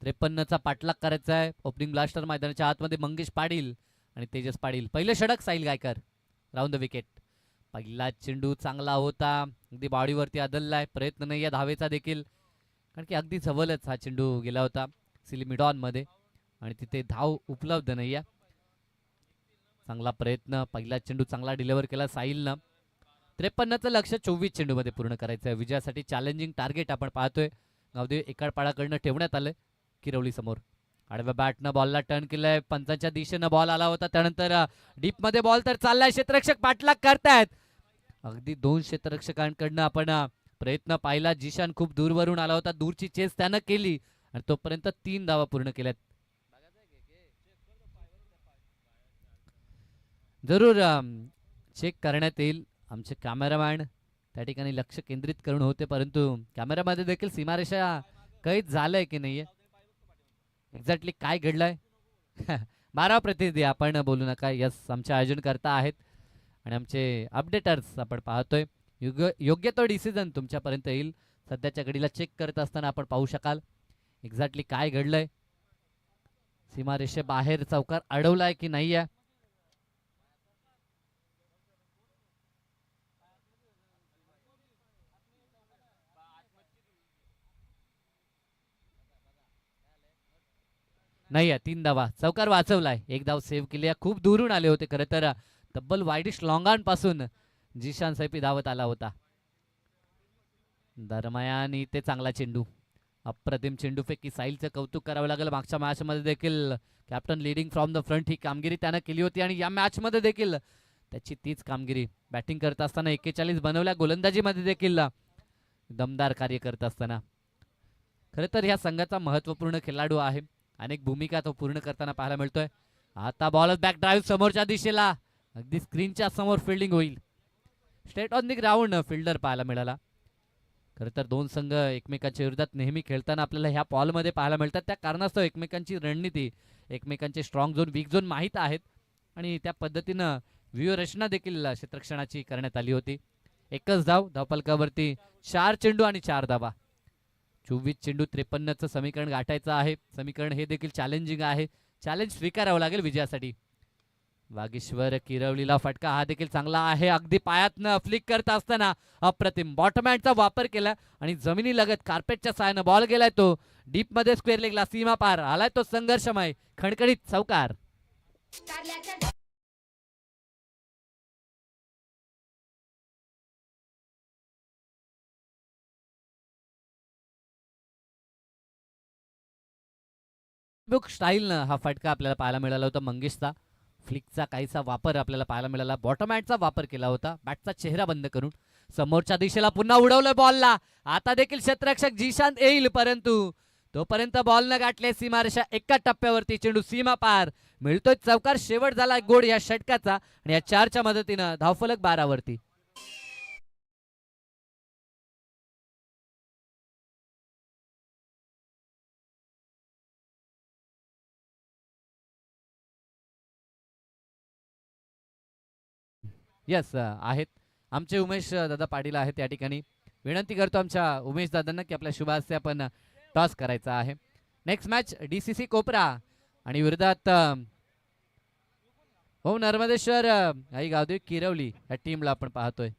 53चा पाठलाग करायचा आहे. ओपनिंग ब्लास्टर मैदानाच्या आतमध्ये मंगेश पाटील आणि तेजस पाटील. पहिले षटक Sahil Gaikar round the wicket. पहिला चेंडू चांगला होता, अगदी बॉडीवरती आदललाय, प्रयत्न नाही आहे धावेचा देखील, कारण की अगदी जवळच हा चेंडू गेला होता सिलिमिडॉन मध्ये आणि तिथे धाव उपलब्ध नाही आहे. चांगला प्रयत्न, पहिला चेंडू चांगला डिलिव्हर केला साहिलनं. 53चं लक्ष 24 चेंडूमध्ये पूर्ण करायचं आहे. विजयासाठी चॅलेंजिंग टार्गेट आपण पाहतोय गावदेव एकाडपाडाकडनं ठेवण्यात आलंय किरवली समोर. आडव्या बॅटनं बॉलला टर्न केलंय, पंचांच्या दिशेनं बॉल आला होता, त्यानंतर डीप मध्ये बॉल तर चाललाय, क्षेत्ररक्षक पाठलाग करतायत. अगदी 2 क्षेत्ररक्षकांकडनं आपण प्रयत्न पाहिला. जिशान खूप दूरवरून आला होता, दूरची चेस त्यानं केली आणि तोपर्यंत 3 धावा पूर्ण केल्यात. जरूर चेक करण्यात येईल. आमचे कॅमेरामॅन त्या ठिकाणी लक्ष केंद्रित करून होते, परंतु कॅमेरामध्ये देखील सीमारेषा कैद झालंय की नाहीये, एक्झॅक्टली काय घडलंय बारा प्रतिनिधी आपण बोलू नका. यस, आमचे आयोजन करता आहेत आणि आमचे अपडेटर्स आपण पाहतोय. योग्य तो डिसिजन तुमच्यापर्यंत येईल. सध्याच्या घडीला चेक करत असताना आपण पाहू शकाल एक्झॅक्टली काय घडलंय. सीमारेषे बाहेर चौकार अडवलाय की नाहीये. नाही आहे, 3 धावा, चौकार वाचवलाय, 1 धाव सेव्ह केली. खूप दुरून आले होते खरं तर, तब्बल वाईडिश लॉंगांपासून जिशान सैफी धावत आला होता. दरम्यान इथे चांगला चेंडू, अप्रतिम चेंडू फेकी. साहिलचं कौतुक करावं लागेल. मागच्या मॅच मध्ये देखील captain leading from the front ही कामगिरी त्यानं केली होती आणि या मॅच मध्ये देखील त्याची तीच कामगिरी. बॅटिंग करत असताना 41 बनवल्या, गोलंदाजीमध्ये देखील दमदार कार्य करत असताना. खरं तर ह्या संघाचा महत्वपूर्ण खेळाडू आहे, अनेक भूमिका तो पूर्ण करताना पाहायला मिळतोय. आता बॉल बॅक ड्राईव्ह समोरच्या दिशेला, अगदी स्क्रीनच्या समोर फिल्डिंग होईल. Straight on the ground fielder पाहायला मिळाला. खरं तर 2 संघ एकमेकांच्या विरोधात नेहमी खेळताना आपल्याला ह्या पॉलमध्ये पाहायला मिळतात. त्या कारणास्तव एकमेकांची रणनीती, एकमेकांचे स्ट्रॉंग झोन, वीक झोन माहीत आहेत आणि त्या पद्धतीनं व्यूहरचना देखील क्षेत्ररक्षणाची करण्यात आली होती. एकच धाव, धावफलकावरती 4 चेंडू आणि 4 धावा. 24 चेंडू 53चं समीकरण गाठायचं आहे. समीकरण हे देखील चॅलेंजिंग आहे, चॅलेंज स्वीकारावं लागेल विजयासाठी. वागीश्वर किरवलीला फटका हा देखील चांगला आहे. अगदी पायातनं फ्लिक करत असताना अप्रतिम बॉटम हँडचा वापर केला आणि जमिनी लगत कार्पेटच्या साहाय्यानं बॉल गेलाय तो डीप मध्ये स्क्वेअर लेगला सीमा पार आलाय तो संघर्षमय खणखणीत चौकार. बुक स्टाईलनं हा फटका आपल्याला पाहायला मिळाला होता. मंगेशचा फ्लिकचा काहीसा वापर आपल्याला पाहायला मिळाला. बॉटम हँडचा वापर केला होता बॅटचा चेहरा बंद करून. समोरच्या दिशेला पुन्हा उडवलं बॉलला. आता देखील क्षेत्ररक्षक जीशांत येईल परंतु तोपर्यंत बॉल न गाठले सीमारेषा. एका टप्प्यावरती चेंडू सीमा पार मिळतोय चौकार. शेवट झाला गोड या षटकाचा आणि या 4च्या मदतीनं धावफलक 12 वरती. यस आहेत आमचे उमेश दादा पाटील आहेत या ठिकाणी. विनंती करतो आमच्या उमेश दादांना की आपल्या शुभ हस्ते आपण टॉस करायचा आहे. नेक्स्ट मॅच डीसीसी कोपरा आणि विरोधात हो नर्मदेश्वर आई गावदेवी किरवली या टीमला आपण पाहतोय.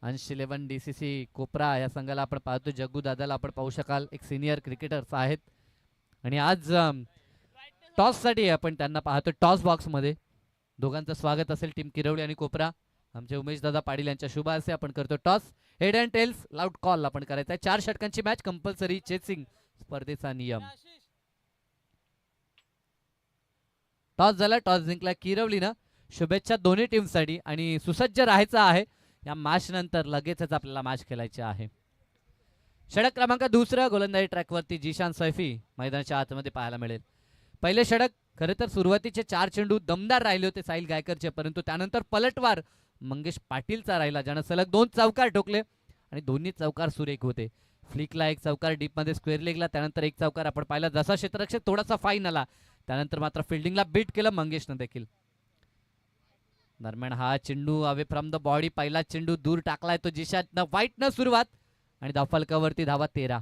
अंश 11 डीसीसी कोपरा या संघाला आपण पाहतो. जग्गू दादाला आपण पाहू शकाल एक सिनियर क्रिकेटर्स आहेत आणि आज टॉस साठी आपण त्यांना पाहतो टॉस बॉक्स मध्ये. दोघांचं स्वागत असेल टीम किरवली आणि कोपरा. आमचे उमेश दादा पाटील यांच्या शुभ हस्ते आपण करतो toss. Head and tails loud call आपण करायचा आहे. 4 षटकांची मॅच कंपल्सरी चेसिंग स्पर्धेचा नियम. टॉस झाला. टॉस जिंकला किरवलीनं. शुभेच्छा दोन्ही टीमसाठी आणि सुसज्ज राहायचं आहे. या मॅच नंतर लगेचच आपल्याला मॅच खेळायची आहे. षटक क्रमांक 2 गोलंदाजी ट्रॅकवरती जीशान सैफी मैदानाच्या आतमध्ये पाहायला मिळेल. पहिले षटक खरे तर सुरुवातीचे 4 चेंडू दमदार राहिले होते साहिल गायकरचे परंतु त्यानंतर पलटवार मंगेश पाटीलचा राहिला ज्यानं सलग 2 चौकार ठोकले आणि दोन्ही चौकार सुरेख होते. फ्लिकला एक चौकार डीप मध्ये स्क्वेअर लेगला त्यानंतर एक चौकार आपण पाहिला. जसा क्षेत्ररक्षक थोडासा फाईन आला त्यानंतर मात्र फिल्डिंगला बीट केलं मंगेशनं देखील. दरम्यान हा चेंडू अवे फ्रॉम द बॉडी पहिला चेंडू दूर टाकलाय तो जिशातनं वाईटनं सुरुवात आणि धावफलकावरती धावा 13.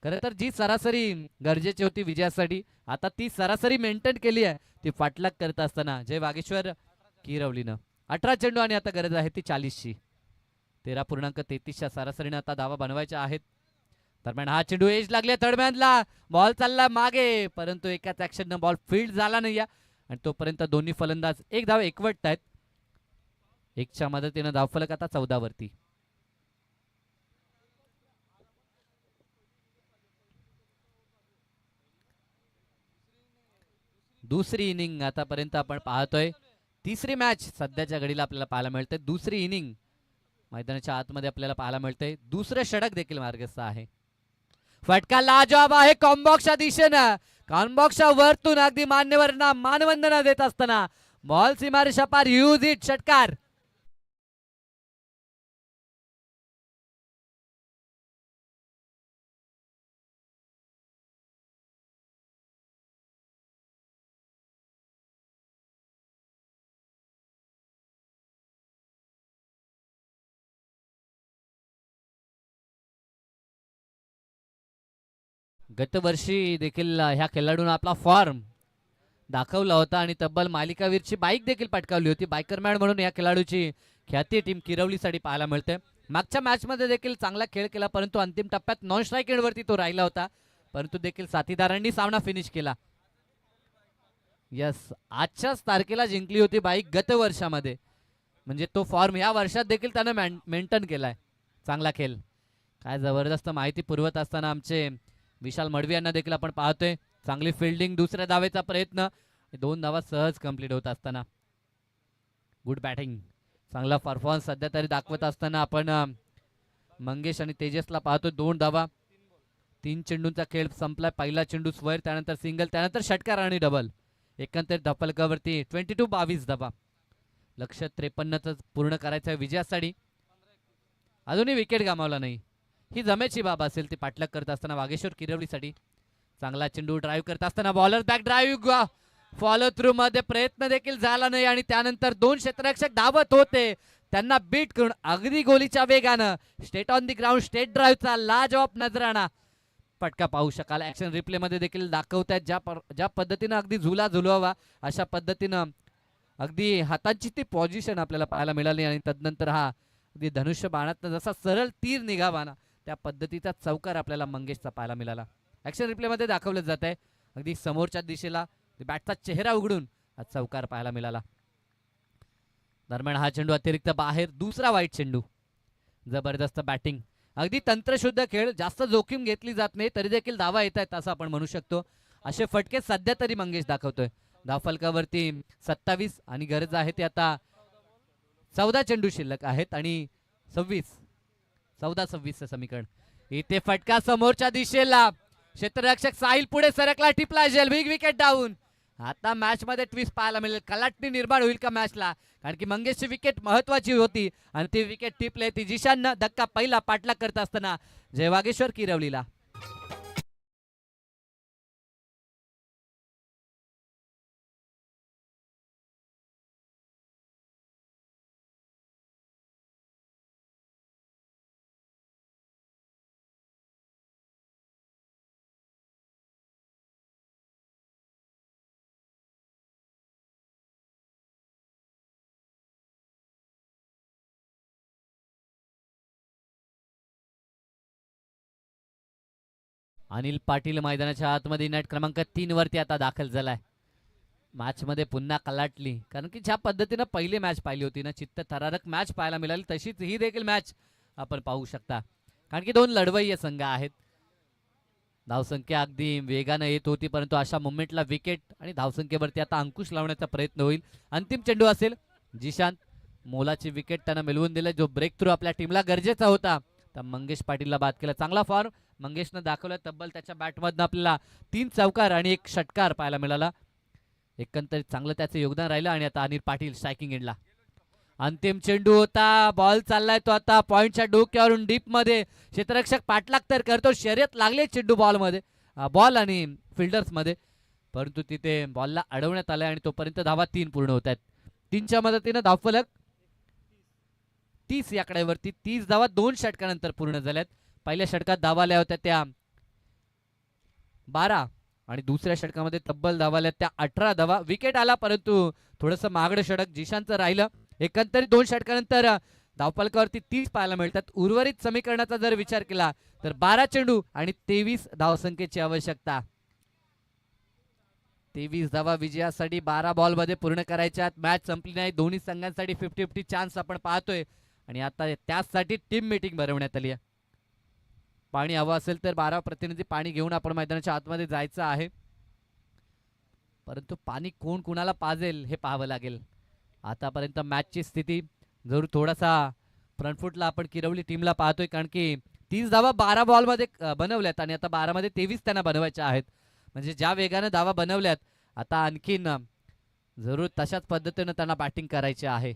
खरं तर जी सरासरी गरजेची होती विजयासाठी आता ती सरासरी मेंटेन केली आहे ती फाटलाग करत असताना जय वागेश्वर किरवलीनं. 18 चेंडू आणि आता गरज आहे ती 40ची. 13.33च्या सरासरीनं आता धावा बनवायच्या आहेत. दरम्यान हा चेंडू एज लागले थर्डमॅनला. बॉल चालला मागे परंतु एकाच ऍक्शननं बॉल फील्ड झाला नाही आणि तोपर्यंत दोन्ही फलंदाज एक धाव एकवटत आहेत. 1च्या मदतीनं धावफलक आता 14 वरती. दुसरी इनिंग आतापर्यंत आपण पाहतोय. तिसरी मॅच सध्याच्या घडीला आपल्याला पाहायला मिळते. दुसरी इनिंग मैदानाच्या आतमध्ये आपल्याला पाहायला मिळते. दुसरं षटक देखील मार्गस्थ आहे. फटका लाजवाब आहे कॉम्बॉक्सच्या दिशेनं. कॉम्बॉक्सच्या वरतून अगदी मान्यवरांना मानवंदना देत असताना बॉल सीमारेषा पार. यूज इट षटकार. गतवर्षी देखील ह्या खेळाडूंना आपला फॉर्म दाखवला होता आणि तब्बल मालिकावीरची बाईक देखील पटकावली होती. बायकर मॅन म्हणून या खेळाडूची ख्याती टीम किरवलीसाठी पाहायला मिळते. मागच्या मॅच मध्ये देखील चांगला खेळ केला परंतु अंतिम टप्प्यात नॉन स्ट्राईक एंडवरती तो राहिला होता परंतु देखील साथीदारांनी सामना फिनिश केला. यस आजच्याच तारखेला जिंकली होती बाईक गत वर्षामध्ये म्हणजे तो फॉर्म या वर्षात देखील त्यानं मेंटेन केलाय. चांगला खेळ काय जबरदस्त माहिती पुरवत असताना आमचे विशाल मडवी यांना देखील आपण पाहतोय. चांगली फिल्डिंग. दुसऱ्या धावेचा प्रयत्न. 2 धावा सहज कंप्लीट होत असताना गुड बॅटिंग. चांगला परफॉर्मन्स सध्या तरी दाखवत असताना आपण मंगेश आणि तेजसला पाहतो. 2 धावा. 3 चेंडूंचा खेळ संपलाय. पहिला चेंडू स्क्वेअर त्यानंतर सिंगल त्यानंतर षटकार आणि डबल. एकंदरीत धावफलकावरती 22 धावा. लक्ष्य 53च पूर्ण करायचं आहे विजयासाठी. अजूनही विकेट गमावला नाही. ही जमेची बाब असेल ती पाठलाग करत असताना वागेश्वर किरवलीसाठी. चांगला चेंडू ड्राईव्ह करत असताना bowler back drive follow through मध्ये प्रयत्न देखील झाला नाही आणि त्यानंतर 2 क्षेत्ररक्षक धावत होते त्यांना बीट करून अगदी गोलीच्या वेगानं straight on the ground straight ड्राईव्हचा लाजवाब नजराणा फटका पाहू शकाल. ऍक्शन रिप्ले मध्ये देखील दाखवतायत ज्या पद्धतीनं अगदी झुला झुलवावा अशा पद्धतीनं अगदी हातांची ती पोझिशन आपल्याला पाहायला मिळाली आणि तदनंतर हा अगदी धनुष्य बाणातनं जसा सरळ तीर निघावा ना त्या पद्धतीचा चौकार आपल्याला मंगेशचा पाहायला मिळाला. ऍक्शन रिप्ले मध्ये दाखवलं जात आहे अगदी समोरच्या दिशेला बॅटचा चेहरा उघडून हा चौकार पाहायला मिळाला. दरम्यान हा चेंडू अतिरिक्त बाहेर, दुसरा वाईट चेंडू. जबरदस्त बॅटिंग, अगदी तंत्रशुद्ध खेळ, जास्त जोखीम घेतली जात नाही तरी देखील धावा येत आहेत असं आपण म्हणू शकतो. असे फटके सध्या तरी मंगेश दाखवतोय. धावफलकावरती 27 आणि गरज आहे ते आता 14 चेंडू शिल्लक आहेत आणि 14-26 समीकरण. इथे फटका समोरच्या दिशेला, क्षेत्ररक्षक साहिल पुढे सरकला, टिपला जेल, बिग विकेट डाऊन. आता मॅच मध्ये ट्विस्ट पाहायला मिळेल, कलाटणी निर्माण होईल का मॅचला, कारण की मंगेशची विकेट महत्वाची होती आणि ती विकेट टिपले. ती जिशाननं धक्का पहिला पाठलाग करत असताना जय वागेश्वर किरवलीला. अनिल पाटील मैदानाच्या आतमध्ये नेट क्रमांक 3 वरती आता दाखल झालाय. मॅच मध्ये पुन्हा कलाटली, कारण की ज्या पद्धतीनं पहिली मॅच पाहिली होती ना, चित्त थरारक मॅच पाहायला मिळाली, तशीच ही देखील मॅच आपण पाहू शकता. कारण की दोन लढवय्ये संघ आहेत. धावसंख्या अगदी वेगानं येत होती, परंतु अशा मुवमेंटला विकेट आणि धावसंख्येवरती आता अंकुश लावण्याचा प्रयत्न होईल. अंतिम चेंडू असेल. जिशांत मोलाची विकेट त्यानं मिळवून दिले, जो ब्रेक थ्रू आपल्या टीमला गरजेचा होता. तर मंगेश पाटीलला बाद केला. चांगला फॉर्म मंगेशनं दाखवला. तब्बल त्याच्या बॅटमधनं आपल्याला 3 चौकार आणि 1 षटकार पाहायला मिळाला. एकंदरीत चांगलं त्याचं योगदान राहिलं आणि आता अनिल पाटील स्ट्रायकिंग एंडला. अंतिम चेंडू होता, बॉल चाललाय तो आता पॉइंटच्या डोक्यावरून डीप मध्ये. क्षेत्ररक्षक पाठलाग तर करतो, शर्यत लागले चेंडू बॉल मध्ये, बॉल आणि फिल्डर्स मध्ये, परंतु तिथे बॉलला अडवण्यात आलंय आणि तोपर्यंत धावा 3 पूर्ण होत आहेत. 3च्या मदतीनं धावफलक 30 या आकड्यावरती. 30 धावा 2 षटकानंतर पूर्ण झाल्यात. पहिल्या षटकात धावा आल्या होत्या त्या 12 आणि दुसऱ्या षटकामध्ये तब्बल धावा आल्या त्या 18 धावा. विकेट आला, परंतु थोडंसं महागडं षटक जिशांचं राहिलं. एकंदरीत 2 षटकानंतर धावफलकावरती 30 पाहायला मिळतात. उर्वरित समीकरणाचा जर विचार केला तर 12 चेंडू आणि 23 धावसंख्येची आवश्यकता. 23 धावा विजयासाठी 12 बॉल मध्ये पूर्ण करायच्या. मॅच संपली नाही, दोन्ही संघांसाठी 50-50 चान्स आपण पाहतोय आणि आता त्यासाठी टीम मीटिंग भरवण्यात आली आहे. पाणी हवं असेल तर 12 प्रतिनिधी पाणी घेऊन आपण मैदानाच्या आतमध्ये जायचं आहे, परंतु पाणी कोण कुणाला पाजेल हे पाहावं लागेल. आतापर्यंत मॅचची स्थिती जरूर थोडासा फ्रंटफुटला आपण किरवली टीमला पाहतोय, कारण की 30 धावा 12 बॉल मध्ये बनवल्यात आणि आता 12 मध्ये 23 त्यांना बनवायच्या आहेत. म्हणजे ज्या वेगाने धावा बनवल्यात आता आणखीन जरूर तशाच पद्धतीने त्यांना बॅटिंग करायची आहे.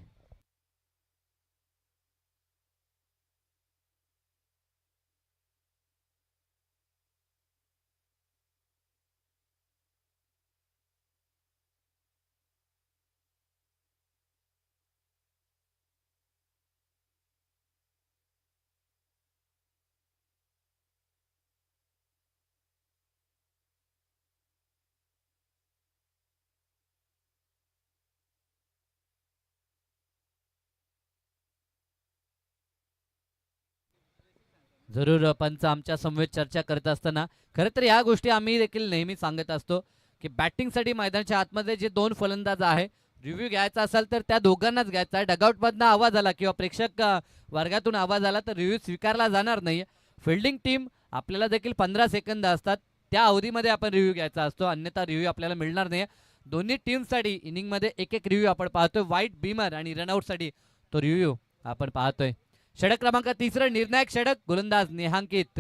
जरूर पंच आमच्या समवेत चर्चा करत असताना खरं तर या गोष्टी आम्ही देखील नेहमी सांगत असतो की बॅटिंगसाठी मैदानाच्या आतमध्ये जे 2 फलंदाज आहे, रिव्ह्यू घ्यायचा असेल तर त्या दोघांनाच घ्यायचा आहे. डगआउटमधनं आवाज आला किंवा प्रेक्षक वर्गातून आवाज आला तर रिव्ह्यू स्वीकारला जाणार नाही. फिल्डिंग टीम आपल्याला देखील 15 सेकंद असतात, त्या अवधीमध्ये आपण रिव्ह्यू घ्यायचा असतो, अन्यथा रिव्ह्यू आपल्याला मिळणार नाही. दोन्ही टीमसाठी इनिंगमध्ये एक एक रिव्ह्यू आपण पाहतोय. वाईट बीमर आणि रनआउटसाठी तो रिव्ह्यू आपण पाहतोय. षटक क्रमांक 3 निर्णायक षटक. गोलंदाज नेहांकित.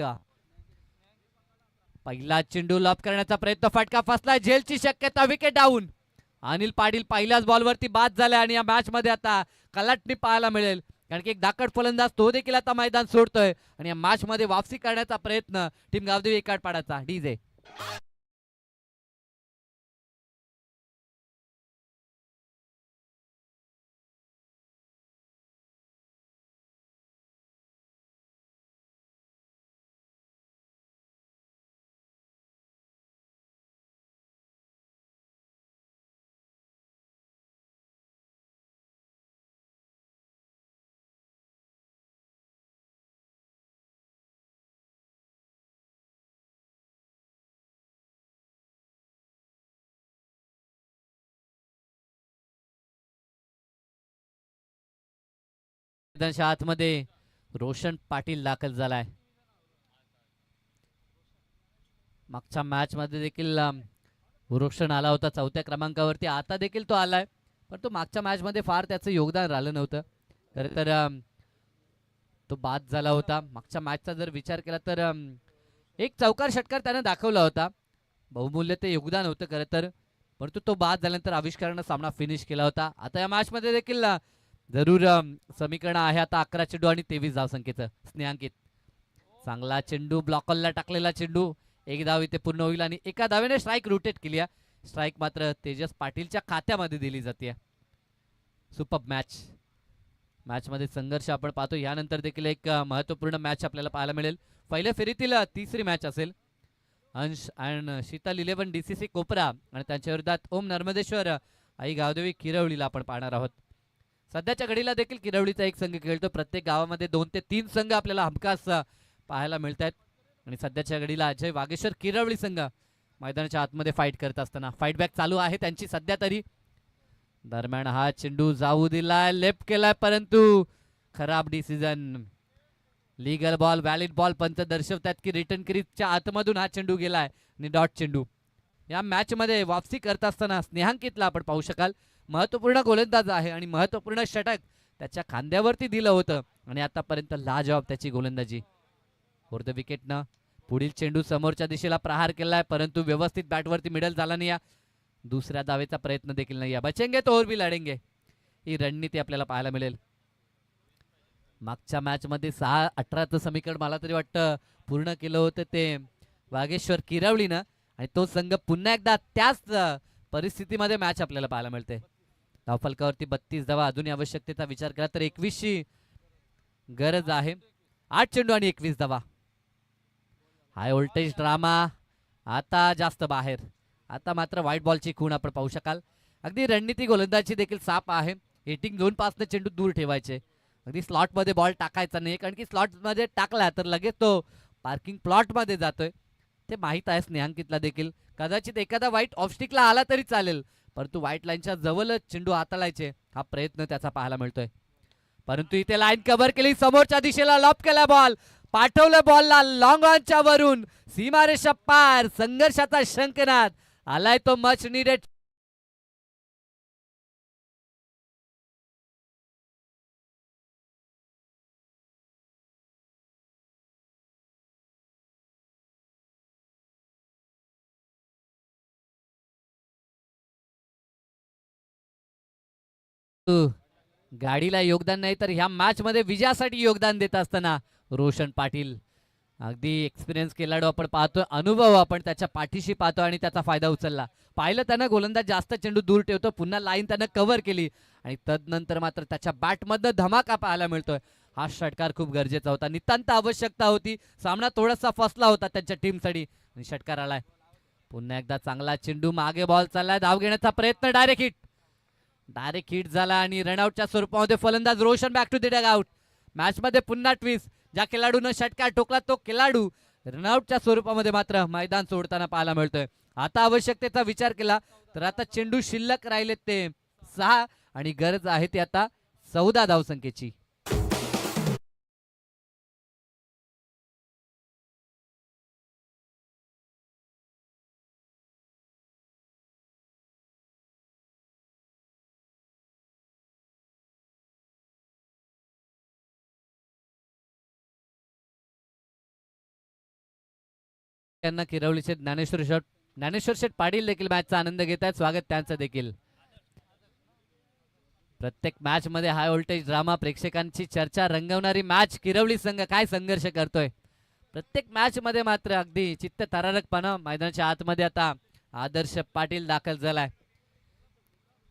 पहिला चेंडू लॉब करण्याचा प्रयत्न, फटका फसला, झेलची शक्यता, विकेट डाऊन. अनिल पाटील पहिल्याच बॉलवरती बाद झाले आणि या मॅच मध्ये आता कलाटणी पाहायला मिळेल, कारण की एक धाकट फलंदाज तो देखील आता मैदान सोडतोय आणि या मॅच मध्ये वापसी करण्याचा प्रयत्न टीम गावदेवी एकाडपाडाचा. डीजे मैदानाच्या आतमध्ये रोशन पाटील दाखल झालाय. मागच्या मॅच मध्ये देखील रोशन आला होता 4थ्या क्रमांकावरती, आता देखील तो आलाय, पण तो मागच्या मॅच मध्ये फार त्याचं योगदान राहिलं नव्हतं. खरं तर तो बाद झाला होता. मागच्या मॅचचा जर विचार केला तर एक चौकार षटकार त्याने दाखवला होता, बहुमूल्य ते योगदान होतं खरं तर, परंतु तो बाद झाल्यानंतर आविष्कारानं सामना फिनिश केला होता. आता या मॅच मध्ये देखील जरूर समीकरण आहे आता 11 चेंडू आणि 23 धावसंख्येचं. स्नेहांकित चांगला चेंडू, ब्लॉकरला टाकलेला चेंडू, एक धाव इथे पूर्ण होईल आणि एका धावेने स्ट्राईक रोटेट केली. स्ट्राईक मात्र तेजस पाटीलच्या खात्यामध्ये दिली जाते. सुपर मॅच मध्ये संघर्ष आपण पाहतो. यानंतर देखील एक महत्त्वपूर्ण मॅच आपल्याला पाहायला मिळेल. पहिल्या फेरीतील तिसरी मॅच असेल. अंश आणि शीतल 11 DCC कोपरा आणि त्यांच्या विरोधात ओम नर्मदेश्वर आई गावदेवी किरवलीला आपण पाहणार आहोत. सध्याच्या घडीला देखील किरवलीचा एक संघ खेळतो. प्रत्येक गावामध्ये 2 ते 3 संघ आपल्याला हमखास पाहायला मिळत आहेत आणि सध्याच्या घडीला अजय वागेश्वर किरवली संघ मैदानाच्या आतमध्ये फाईट करत असताना फाईट बॅक चालू आहे त्यांची सध्या तरी. दरम्यान हा चेंडू जाऊ दिलाय, लेफ्ट केलाय, परंतु खराब decision. Legal ball, valid ball पंच दर्शवतात की रिटर्न क्रीजच्या आतमधून हा चेंडू गेलाय आणि डॉट चेंडू. या मॅच मध्ये वापसी करत असताना स्नेहांकितला आपण पाहू शकाल, महत्त्वपूर्ण गोलंदाज आहे आणि महत्त्वपूर्ण षटक त्याच्या खांद्यावरती दिलं होतं आणि आतापर्यंत लाजवाब त्याची गोलंदाजी. फॉर द विकेटनं पुढील चेंडू समोरच्या दिशेला प्रहार केलाय, परंतु व्यवस्थित बॅटवरती मिडल झाला नाही. दुसऱ्या दावेचा प्रयत्न देखील नाही. बचेंगे तो और भी लढेंगे, ही रणनीती आपल्याला पाहायला मिळेल. मागच्या मॅच मध्ये 6-18चं समीकरण मला तरी वाटतं पूर्ण केलं होतं ते वागेश्वर किरवलीनं आणि तो संघ पुन्हा एकदा त्याच परिस्थितीमध्ये मॅच आपल्याला पाहायला मिळते. धावफलकावरती 32 धावा, अजूनही आवश्यकतेचा विचार केला तर 21ची गरज आहे. 8 चेंडू आणि 21 धावा. हाय व्होल्टेज ड्रामा आता जास्त बाहेर. आता मात्र व्हाईट बॉलची खूण आपण पाहू शकाल. अगदी रणनीती गोलंदाजी देखील साफ आहे. हिटिंग झोन पासून चेंडू दूर ठेवायचे, अगदी स्लॉट मध्ये बॉल टाकायचा नाही, कारण की स्लॉट मध्ये टाकला तर लगेच तो पार्किंग प्लॉट मध्ये जातोय. ते माहीत आहे स्नेहांकितला देखील. कदाचित एखादा वाईट ऑफस्टिकला आला तरी चालेल, परंतु व्हाईट लाईनच्या जवळच चेंडू हाताळायचे हा प्रयत्न त्याचा पाहायला मिळतोय. परंतु इथे लाईन कव्हर केली, समोरच्या दिशेला लॉप केला बॉल, पाठवलं बॉलला लॉंग ऑनच्या वरून, सीमारेषा पार. संघर्षाचा शंखनाद आलाय तो मच नीडेड. गाडीला योगदान नाही तर ह्या मॅच मध्ये विजयासाठी योगदान देत असताना रोशन पाटील, अगदी एक्सपिरियन्स खेळाडू आपण पाहतोय, अनुभव आपण त्याच्या पाठीशी पाहतो आणि त्याचा फायदा उचलला. पाहिलं त्यानं गोलंदाज जास्त चेंडू दूर ठेवतो, पुन्हा लाईन त्यानं कव्हर केली आणि तदनंतर मात्र त्याच्या बॅटमधनं धमाका पाहायला मिळतोय. हा षटकार खूप गरजेचा होता, नितांत आवश्यकता होती. सामना थोडासा फसला होता त्यांच्या टीमसाठी आणि षटकार आलाय. पुन्हा एकदा चांगला चेंडू, मागे बॉल चाललाय, धाव घेण्याचा प्रयत्न, डायरेक्ट हिट झाला आणि रनआउटच्या स्वरूपामध्ये फलंदाज Roshan back to the dugout. Match मध्ये पुन्हा ट्विस्ट, ज्या खेळाडूनं षटकार ठोकला तो खेळाडू रनआउटच्या स्वरूपामध्ये मात्र मैदान सोडताना पाहायला मिळतोय. आता आवश्यकतेचा विचार केला तर आता चेंडू शिल्लक राहिलेत ते 6 आणि गरज आहे ती आता 14 धावसंख्येची. त्यांना किरवलीचे ज्ञानेश्वर शेठ पाटील देखील मॅचचा आनंद घेत आहेत. स्वागत त्यांचं देखील. प्रत्येक मॅच मध्ये हाय व्होल्टेज ड्रामा, प्रेक्षकांची चर्चा रंगवणारी मॅच. किरवली संघ काय संघर्ष करतोय प्रत्येक मॅच मध्ये मात्र अगदी चित्त थरारकपणा. मैदानाच्या आतमध्ये आता आदर्श पाटील दाखल झालाय.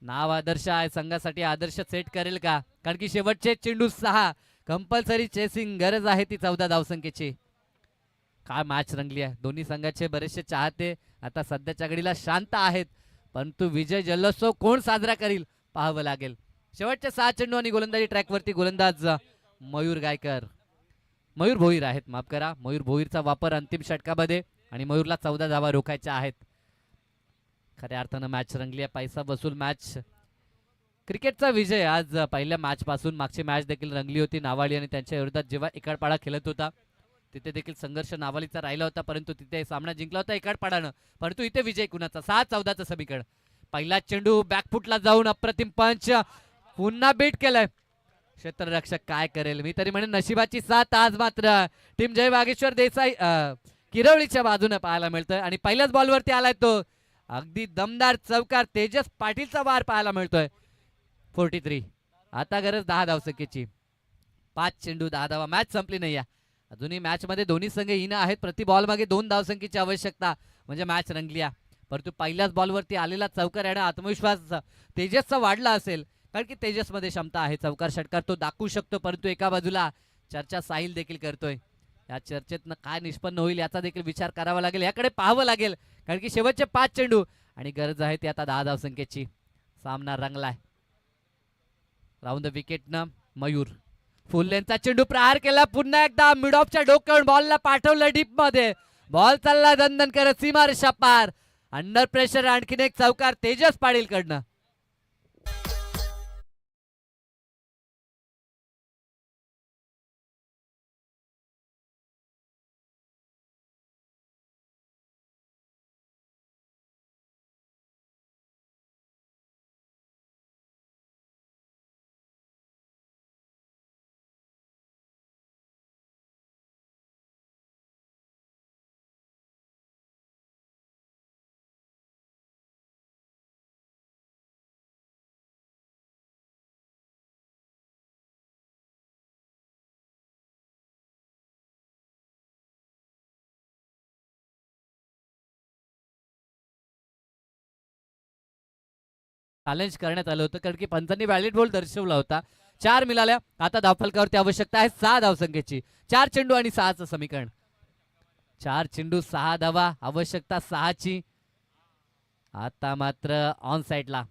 नाव आदर्श आहे, संघासाठी आदर्श सेट करेल का? कारण की शेवटचे चेंडू 6, कंपल्सरी चेसिंग, गरज आहे ती 14 धावसंख्येची. काय मॅच रंगली आहे. दोन्ही संघाचे बरेचसे चाहते आता सध्याच्या घडीला शांत आहेत, परंतु विजय जल्लोत्सव कोण साजरा करील पाहावं लागेल. शेवटचे 6 चेंडू आणि गोलंदाजी ट्रॅकवरती गोलंदाज मयूर भोईर आहेत, माफ करा, मयूर भोईरचा वापर अंतिम षटकामध्ये आणि मयूरला 14 धावा रोखायच्या आहेत. खऱ्या अर्थानं मॅच रंगली आहे, पैसा बसूल मॅच. क्रिकेटचा विजय आज पहिल्या मॅच पासून मागची मॅच देखील रंगली होती. नावाडी आणि त्यांच्या विरोधात जेव्हा एकाडपाडा खेळत होता तिथे देखील संघर्ष नावालीचा राहिला होता, परंतु तिथे सामना जिंकला होता एकाडपाडानं. परंतु इथे विजय कुणाचा? 6-14चं समीकरण. पहिला चेंडू बॅकफुटला जाऊन अप्रतिम पंच, पुन्हा बीट केलाय क्षेत्ररक्षक. काय करेल? मी तरी म्हणेन नशिबाची साथ आज मात्र टीम जय वागेश्वर देसाई किरवळीच्या बाजूने पाहायला मिळतोय. आणि पहिल्याच बॉलवरती आलाय तो अगदी दमदार चौकार तेजस पाटीलचा वार पाहायला मिळतोय. 43. आता गरज 10 धावसंख्येची. 5 चेंडू 10 धावा. मॅच संपली नाही आहे अजूनही. मॅच मध्ये दोन्ही संघ हीन आहेत. प्रति बॉल मागे 2 धावसंख्येची आवश्यकता म्हणजे मॅच रंगली आहे. परंतु पहिल्याच बॉलवरती आलेला चौकार याने आत्मविश्वास तेजसचा वाढला असेल, कारण की तेजसमध्ये क्षमता आहे. चौकार षटकार तो दाखवू शकतो. परंतु एका बाजूला चर्चा साहिल देखील करतोय. या चर्चेतनं काय निष्पन्न होईल याचा देखील विचार करावा लागेल, याकडे पाहावं लागेल, कारण की शेवटचे 5 चेंडू आणि गरज आहे ती आता 10 धावसंख्येची. सामना रंगलाय. राऊंड द विकेटनं मयूर फुल लेनचा चेंडू प्रहार केला. पुन्हा एकदा मिड ऑफच्या डोक्यावर बॉलला पाठवलं डीप मध्ये. बॉल चालला दणदण करत सीमारेषा पार. अंडर प्रेशर आणखीन एक चौकार तेजस पाटील कडनं. चॅलेंज करण्यात आलं होतं, कारण की पंचांनी व्हॅलिड बॉल दर्शवला होता. 4 मिळाल्या. आता धावफलकावरती आवश्यकता आहे 6 धावसंख्येची. 4 चेंडू आणि 6चं समीकरण. 4 चेंडू 6 धावा. आवश्यकता 6ची. आता मात्र ऑन साइडला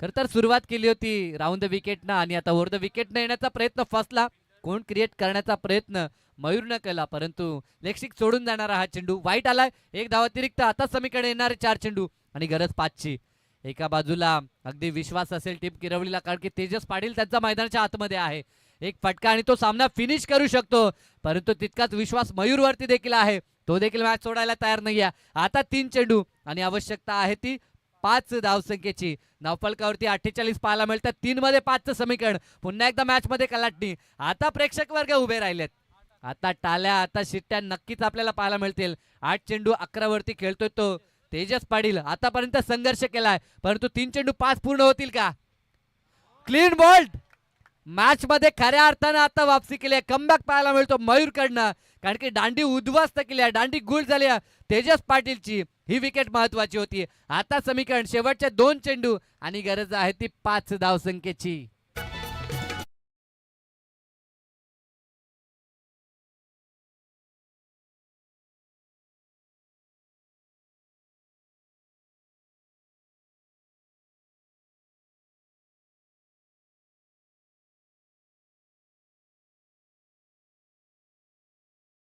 खर तर सुरुवात केली होती राऊंड द विकेटनं, आणि आता ओव्हर द विकेटनं येण्याचा प्रयत्न फसला. कोण क्रिएट करण्याचा प्रयत्न मयूरनं केला, परंतु लेगस्टिक सोडून जाणारा हा चेंडू वाईट आलाय. 1 धाव अतिरिक्त. आता समीकडे येणारे 4 चेंडू आणि गरज 5ची. एका बाजूला अगदी विश्वास असेल टीम किरवलीला, कारण की तेजस पाटील त्यांचा मैदानाच्या आतमध्ये आहे. एक फटका आणि तो सामना फिनिश करू शकतो, परंतु तितकाच विश्वास मयूरवरती देखील आहे. तो देखील मॅच सोडायला तयार नाहीये. आता 3 चेंडू आणि आवश्यकता आहे ती 5 धावसंख्येची. धावफलकावरती 48 पाहायला मिळतात. 3 मध्ये 5चं समीकरण. पुन्हा एकदा मॅच मध्ये कलाटणी. आता प्रेक्षक वर्ग उभे राहिलेत. आता टाल्या, आता शिट्ट्या नक्कीच आपल्याला पाहायला मिळतील. 8 चेंडू 11 वरती खेळतोय तो तेजस पाटील. आतापर्यंत संघर्ष केलाय, परंतु 3 चेंडू 5 पूर्ण होतील का? Clean bold. मॅच मध्ये खऱ्या अर्थानं आता वापसी केली आहे. कमबॅक पाहायला मिळतो मयूर कडनं, कारण की दांडी उद्ध्वस्त केली आहे, दांडी गुल झाली आहे तेजस पाटीलची. ही विकेट महत्वाची होती. आता समीकरण शेवटचे 2 चेंडू आणि गरज आहे ती 5 धावसंख्येची.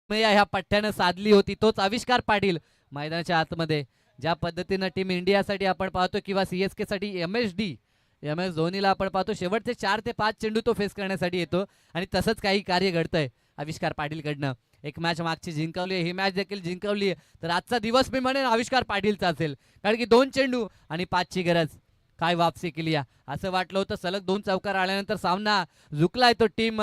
ह्या पट्ट्यानं साधली होती तोच आविष्कार पाटील मैदानाच्या आतमध्ये. ज्या पद्धतीनं टीम इंडियासाठी आपण पाहतो किंवा सीएसके साठी एम एस धोनीला आपण पाहतो, शेवटचे 4 ते 5 चेंडू तो फेस करण्यासाठी येतो, आणि तसंच काही कार्य घडतंय आविष्कार पाटील कडनं. एक मॅच मागची जिंकवली, ही मॅच देखील जिंकवली, तर आजचा दिवस मी म्हणेन आविष्कार पाटीलचा असेल, कारण की 2 चेंडू आणि 5ची गरज. काय वापसी केली असं वाटलं होतं. सलग 2 चौकार आल्यानंतर सामना झुकलाय तो टीम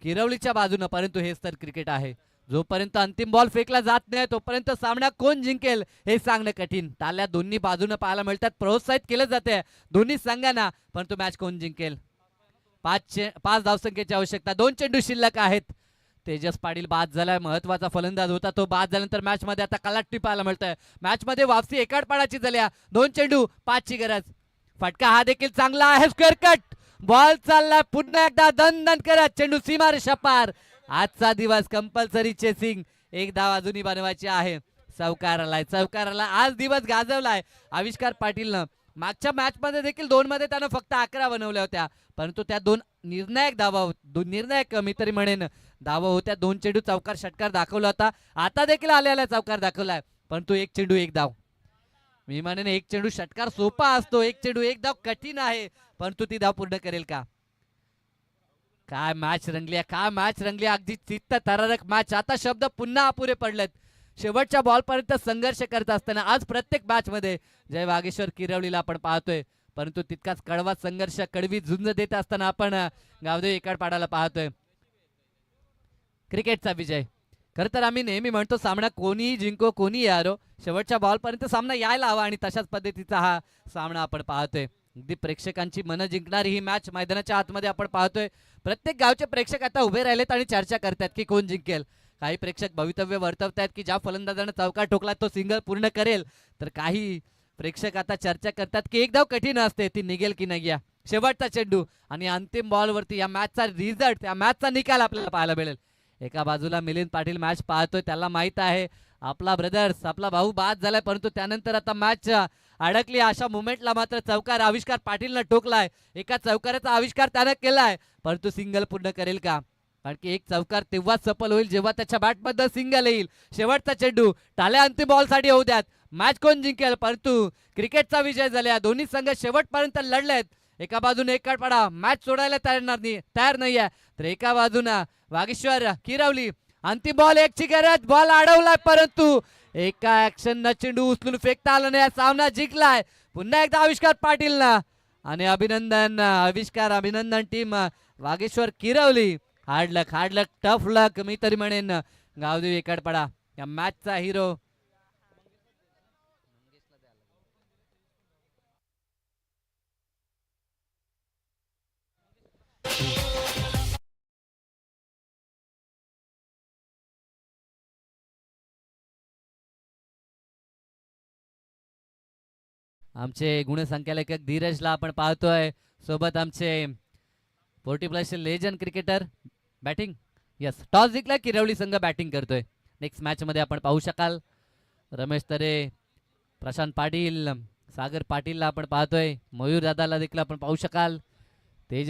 किरवलीच्या बाजूनं, परंतु हेच तर क्रिकेट आहे. जोपर्यंत अंतिम बॉल फेकला जात नाही तोपर्यंत सामना कोण जिंकेल हे सांगणं कठीण. ताल्या दोन्ही बाजूनं पाहायला मिळतात. प्रोत्साहित केलं जाते दोन्ही संघांना, परंतु मॅच कोण जिंकेल? 5 धावसंख्येची आवश्यकता. 2 चेंडू शिल्लक आहेत. तेजस पाटील बाद झालाय. महत्वाचा फलंदाज होता तो बाद झाल्यानंतर मॅच मध्ये आता कलाटणी पाहायला मिळतंय. मॅच मध्ये वापसी एकाडपाडाची झाली. 2 चेंडू 5ची गरज. फटका हा देखील चांगला आहे. स्क्वेअर कट बॉल चालला पुन्हा एकदा दणदण करत. चेंडू सीमारेषा पार. आजचा दिवस कंपल्सरी चेसिंग. 1 धाव अजूनही बनवायची आहे. चौकाराला आज दिवस गाजवलाय आविष्कार पाटीलनं. मागच्या मॅच मध्ये देखील 2 मध्ये त्यानं फक्त 11 बनवल्या होत्या, परंतु त्या 2 निर्णायक धावा, निर्णायक मी तरी म्हणेन धावा होत्या. 2 चेंडू चौकार षटकार दाखवला होता. आता देखील आलेला चौकार दाखवलाय, परंतु 1 चेंडू 1 धाव. मी म्हणेन 1 चेंडू षटकार सोपा असतो, 1 चेंडू 1 धाव कठीण आहे. परंतु ती धाव पूर्ण करेल का? काय मॅच रंगली आहे, काय मॅच रंगली आहे. अगदी चित्त थरारक मॅच. आता शब्द पुन्हा अपुरे पडलेत. शेवटच्या बॉलपर्यंत संघर्ष करत असताना आज प्रत्येक मॅच मध्ये जय वागेश्वर किरवलीला आपण पाहतोय, परंतु तितकाच कडवा संघर्ष, कडवी झुंज देत असताना आपण गावदेवी एकाडपाडाला पाहतोय. क्रिकेटचा विजय. खरं तर आम्ही नेहमी म्हणतो सामना कोणीही जिंको कोणीही हारो, शेवटच्या बॉलपर्यंत सामना यायला हवा आणि तशाच पद्धतीचा हा सामना आपण पाहतोय. अगदी प्रेक्षकांची मनं जिंकणारी ही मॅच मैदानाच्या आतमध्ये आपण पाहतोय. प्रत्येक गावचे प्रेक्षक आता उभे राहिलेत आणि चर्चा करतात की कोण जिंकेल. काही प्रेक्षक भवितव्य वर्तवतायत की ज्या फलंदाजाने चौकार ठोकला तो सिंगल पूर्ण करेल, तर काही प्रेक्षक आता चर्चा करतात की एक धाव कठीण असते, ती निघेल की नाही. शेवटचा चेंडू आणि अंतिम बॉलवरती या मॅचचा रिझल्ट, या मॅचचा निकाल आपल्याला पाहायला मिळेल. एका बाजूला मिलिंद पाटील मॅच पाहतोय, त्याला माहित आहे आपला ब्रदर्स, आपला भाऊ बाद झालाय, परंतु त्यानंतर आता मॅच अडकली. अशा मुमेंटला मात्र चौकार आविष्कार पाटीलनं ठोकलाय. एका चौकाराचा आविष्कार त्यानं केलाय, परंतु सिंगल पूर्ण करेल का? कारण की एक चौकार तेव्हाच सफल होईल जेव्हा त्याच्या बॅटमध्ये सिंगल येईल. शेवटचा चेंडू, टाळ्या अंतिम बॉलसाठी होऊ द्यात. मॅच कोण जिंकेल? परंतु क्रिकेटचा विजय झाला. दोन्ही संघ शेवटपर्यंत लढलेत. एका बाजूने एकाडपाडा मॅच सोडायला तयार नाहीये, तर एका बाजूला वागेश्वर किरवली. अंतिम बॉल, एकची गरज, बॉल अडवलाय, परंतु एका ऍक्शन न चेंडू उचलून फेकता आला नाही. सामना जिंकलाय पुन्हा एकदा आविष्कार पाटीलना. आणि अभिनंदन आविष्कार, अभिनंदन टीम वागेश्वर किरवली. हार्ड लक, हार्ड लक, टफ लक मी तरी म्हणेन. गावदेवी एकाडपाडा या मॅचचा हिरो. आमचे गुणसंख्यालेखक धीरजला आपण पाहतोय, सोबत आमचे 40+ legend cricketer batting. Yes, toss जिंकला, किरवली संघ बॅटिंग करतोय. नेक्स्ट मॅच मध्ये आपण पाहू शकाल रमेश तरे, प्रशांत पाटील, सागर पाटीलला आपण पाहतोय, मयूर दादाला देखील आपण पाहू शकाल, तेज